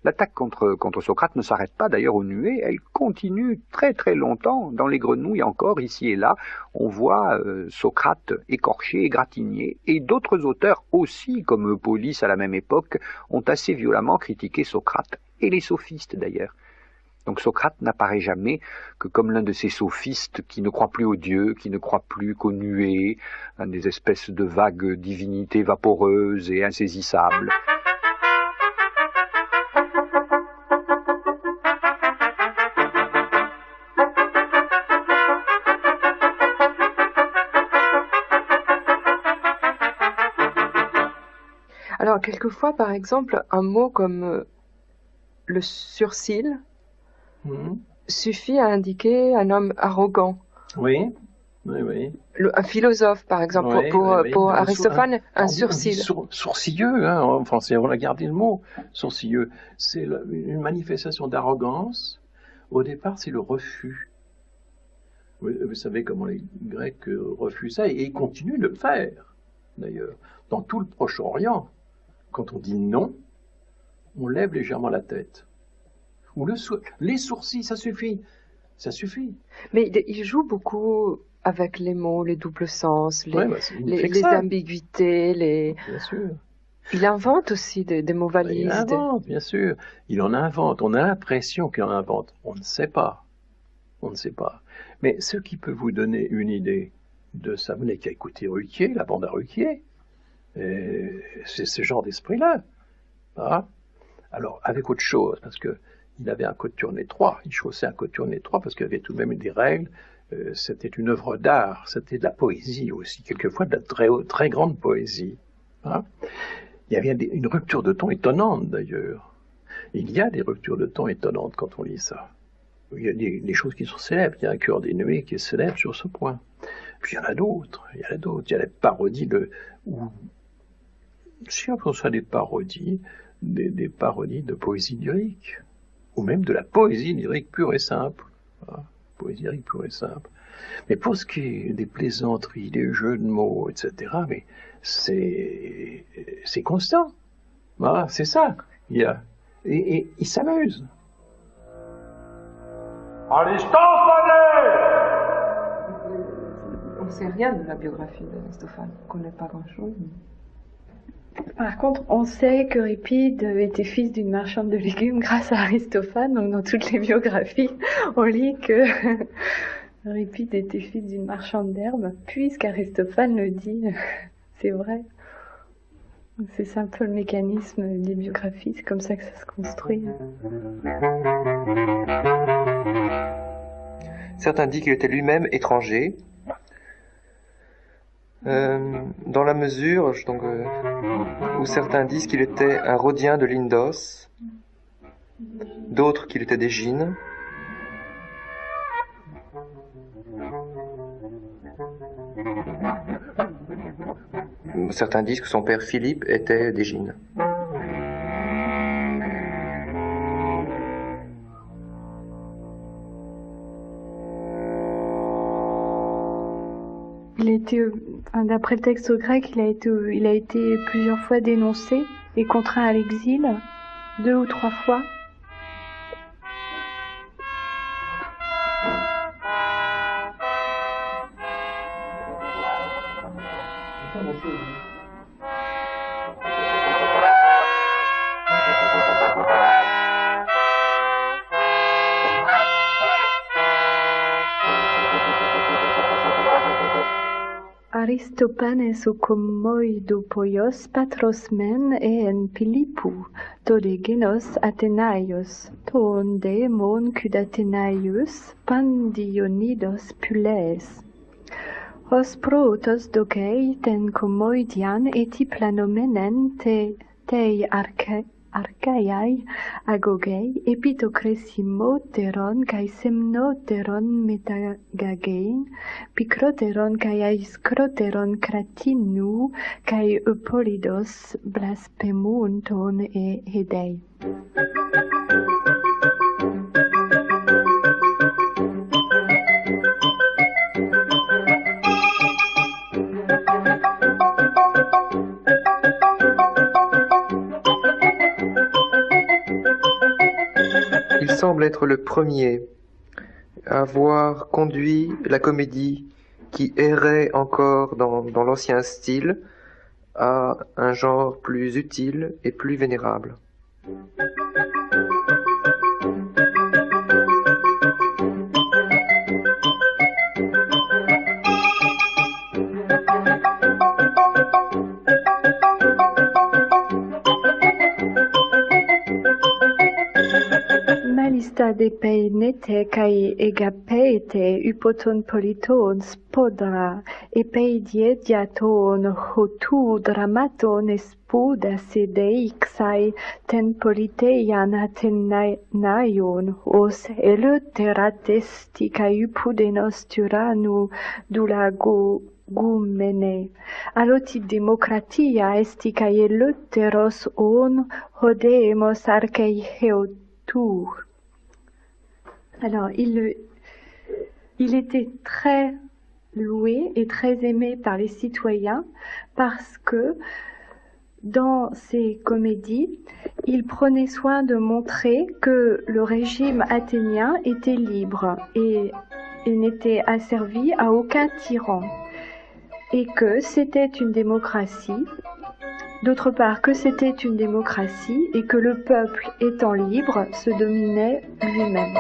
L'attaque contre Socrate ne s'arrête pas d'ailleurs aux nuées, elle continue très très longtemps. Dans les grenouilles encore, ici et là, on voit Socrate écorché, égratigné, et d'autres auteurs aussi, comme Polis à la même époque, ont assez violemment critiqué Socrate, et les sophistes d'ailleurs. Donc Socrate n'apparaît jamais que comme l'un de ces sophistes qui ne croient plus aux dieux, qui ne croient plus qu'aux nuées, des espèces de vagues divinités vaporeuses et insaisissables. Alors, quelquefois, par exemple, un mot comme le surcil suffit à indiquer un homme arrogant. Oui, oui, oui. Un philosophe, par exemple, Oui, pour oui. Aristophane, un sourcil. Sourcilleux, hein, en français, on a gardé le mot sourcilleux. C'est une manifestation d'arrogance. Au départ, c'est le refus. Vous savez comment les Grecs refusaient, et ils continuent de le faire, d'ailleurs. Dans tout le Proche-Orient, quand on dit non, on lève légèrement la tête. Ou les sourcils, ça suffit. Ça suffit. Mais il joue beaucoup avec les mots, les doubles sens, les ambiguïtés, Bien sûr. Il invente aussi des mots valises. Il invente, bien sûr. Il en invente. On a l'impression qu'il en invente. On ne sait pas. On ne sait pas. Mais ce qui peut vous donner une idée de ça, vous n'avez qu'à écouter Ruquier, la bande à Ruquier. C'est ce genre d'esprit-là. Ah. Alors, avec autre chose, parce que il avait un cothurne étroit, il chaussait un cothurne étroit parce qu'il y avait tout de même des règles. C'était une œuvre d'art, c'était de la poésie aussi, quelquefois de la très, très grande poésie. Hein. Il y avait une rupture de ton étonnante d'ailleurs. Il y a des ruptures de ton étonnantes quand on lit ça. Il y a des choses qui sont célèbres, il y a un cœur des nuées qui est célèbre sur ce point. Puis il y en a d'autres, il y a la parodie si on pense à des parodies de poésie lyrique, ou même de la poésie lyrique pure et simple. Voilà, poésie lyrique pure et simple. Mais pour ce qui est des plaisanteries, des jeux de mots, etc., mais c'est constant. Voilà, c'est ça. Et il s'amuse. On ne sait rien de la biographie d'Aristophane. On ne connaît pas grand-chose. Par contre, on sait qu'Euripide était fils d'une marchande de légumes grâce à Aristophane. Donc, dans toutes les biographies, on lit que Euripide était fils d'une marchande d'herbes, puisqu'Aristophane le dit. C'est vrai. C'est ça un peu le mécanisme des biographies. C'est comme ça que ça se construit. Certains disent qu'il était lui-même étranger. Dans la mesure où certains disent qu'il était un Rhodien de Lindos, d'autres qu'il était d'Égine. Certains disent que son père Philippe était d'Égine. Il a été, d'après le texte grec, il a été plusieurs fois dénoncé et contraint à l'exil, 2 ou 3 fois. Aristopanes o komoidopoios patros men en Philippou, todegenos Athenaios, ton daemon cudatenaius pandionidos pules. Os protos docei ten komoidian etiplanomenen tei archaiai agogei epitocresimoteron kai semnoteron metagagein picroteron kai aiscroteron cratinu kai eupolidos blasphemunton e hedei. Il semble être le premier à avoir conduit la comédie qui errait encore dans l'ancien style à un genre plus utile et plus vénérable. Malista de peinete kai egapeite upoton politon spodra epeidie diaton hotu dramaton espuda sedeixai ten politeian athenaion os eleuteratesti kai upudenos tyranu dulago gumene. Aloti demokratia esti kai eleuteros on hodemos archei heotur. Alors, il était très loué et très aimé par les citoyens parce que dans ses comédies, il prenait soin de montrer que le régime athénien était libre et n'était asservi à aucun tyran et que c'était une démocratie. D'autre part, que c'était une démocratie et que le peuple étant libre se dominait lui-même.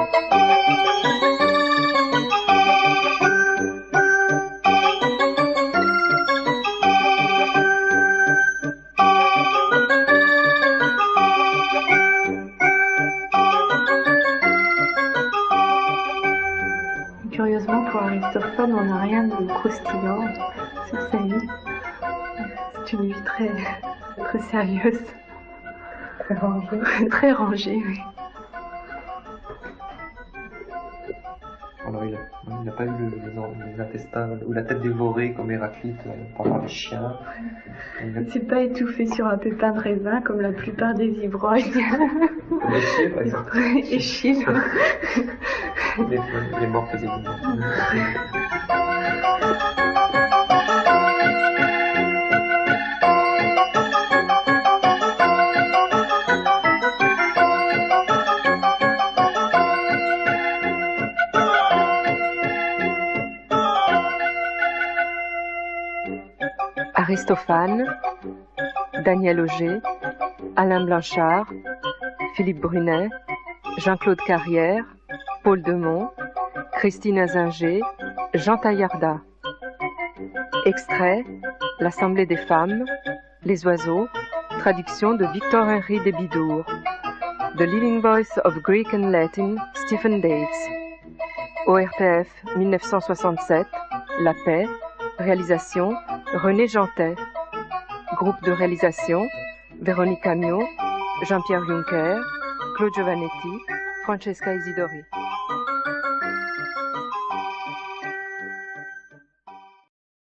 Curieusement, pour Aristophane, on n'a rien de croustillant sur sa vie. C'est une vie très sérieuse. Très rangée. Très rangée, oui. Alors il n'a pas eu les intestins ou la tête dévorée comme Héraclite par les chiens. Il ne s'est pas étouffé sur un pépin de raisin comme la plupart des ivrognes. Comme Échille, par exemple. Échille. Les mortes évidemment. Aristophane, Daniel Auger, Alain Blanchard, Philippe Brunet, Jean-Claude Carrière, Paul Demont, Christine Azinger, Jean Taillarda. Extrait, L'Assemblée des femmes, Les oiseaux, traduction de Victor-Henri de Bidour. The Leading Voice of Greek and Latin, Stephen Dates. ORTF 1967, La Paix, réalisation René Jantet. Groupe de réalisation Véronique Amiot, Jean-Pierre Juncker, Claude Giovannetti, Francesca Isidori.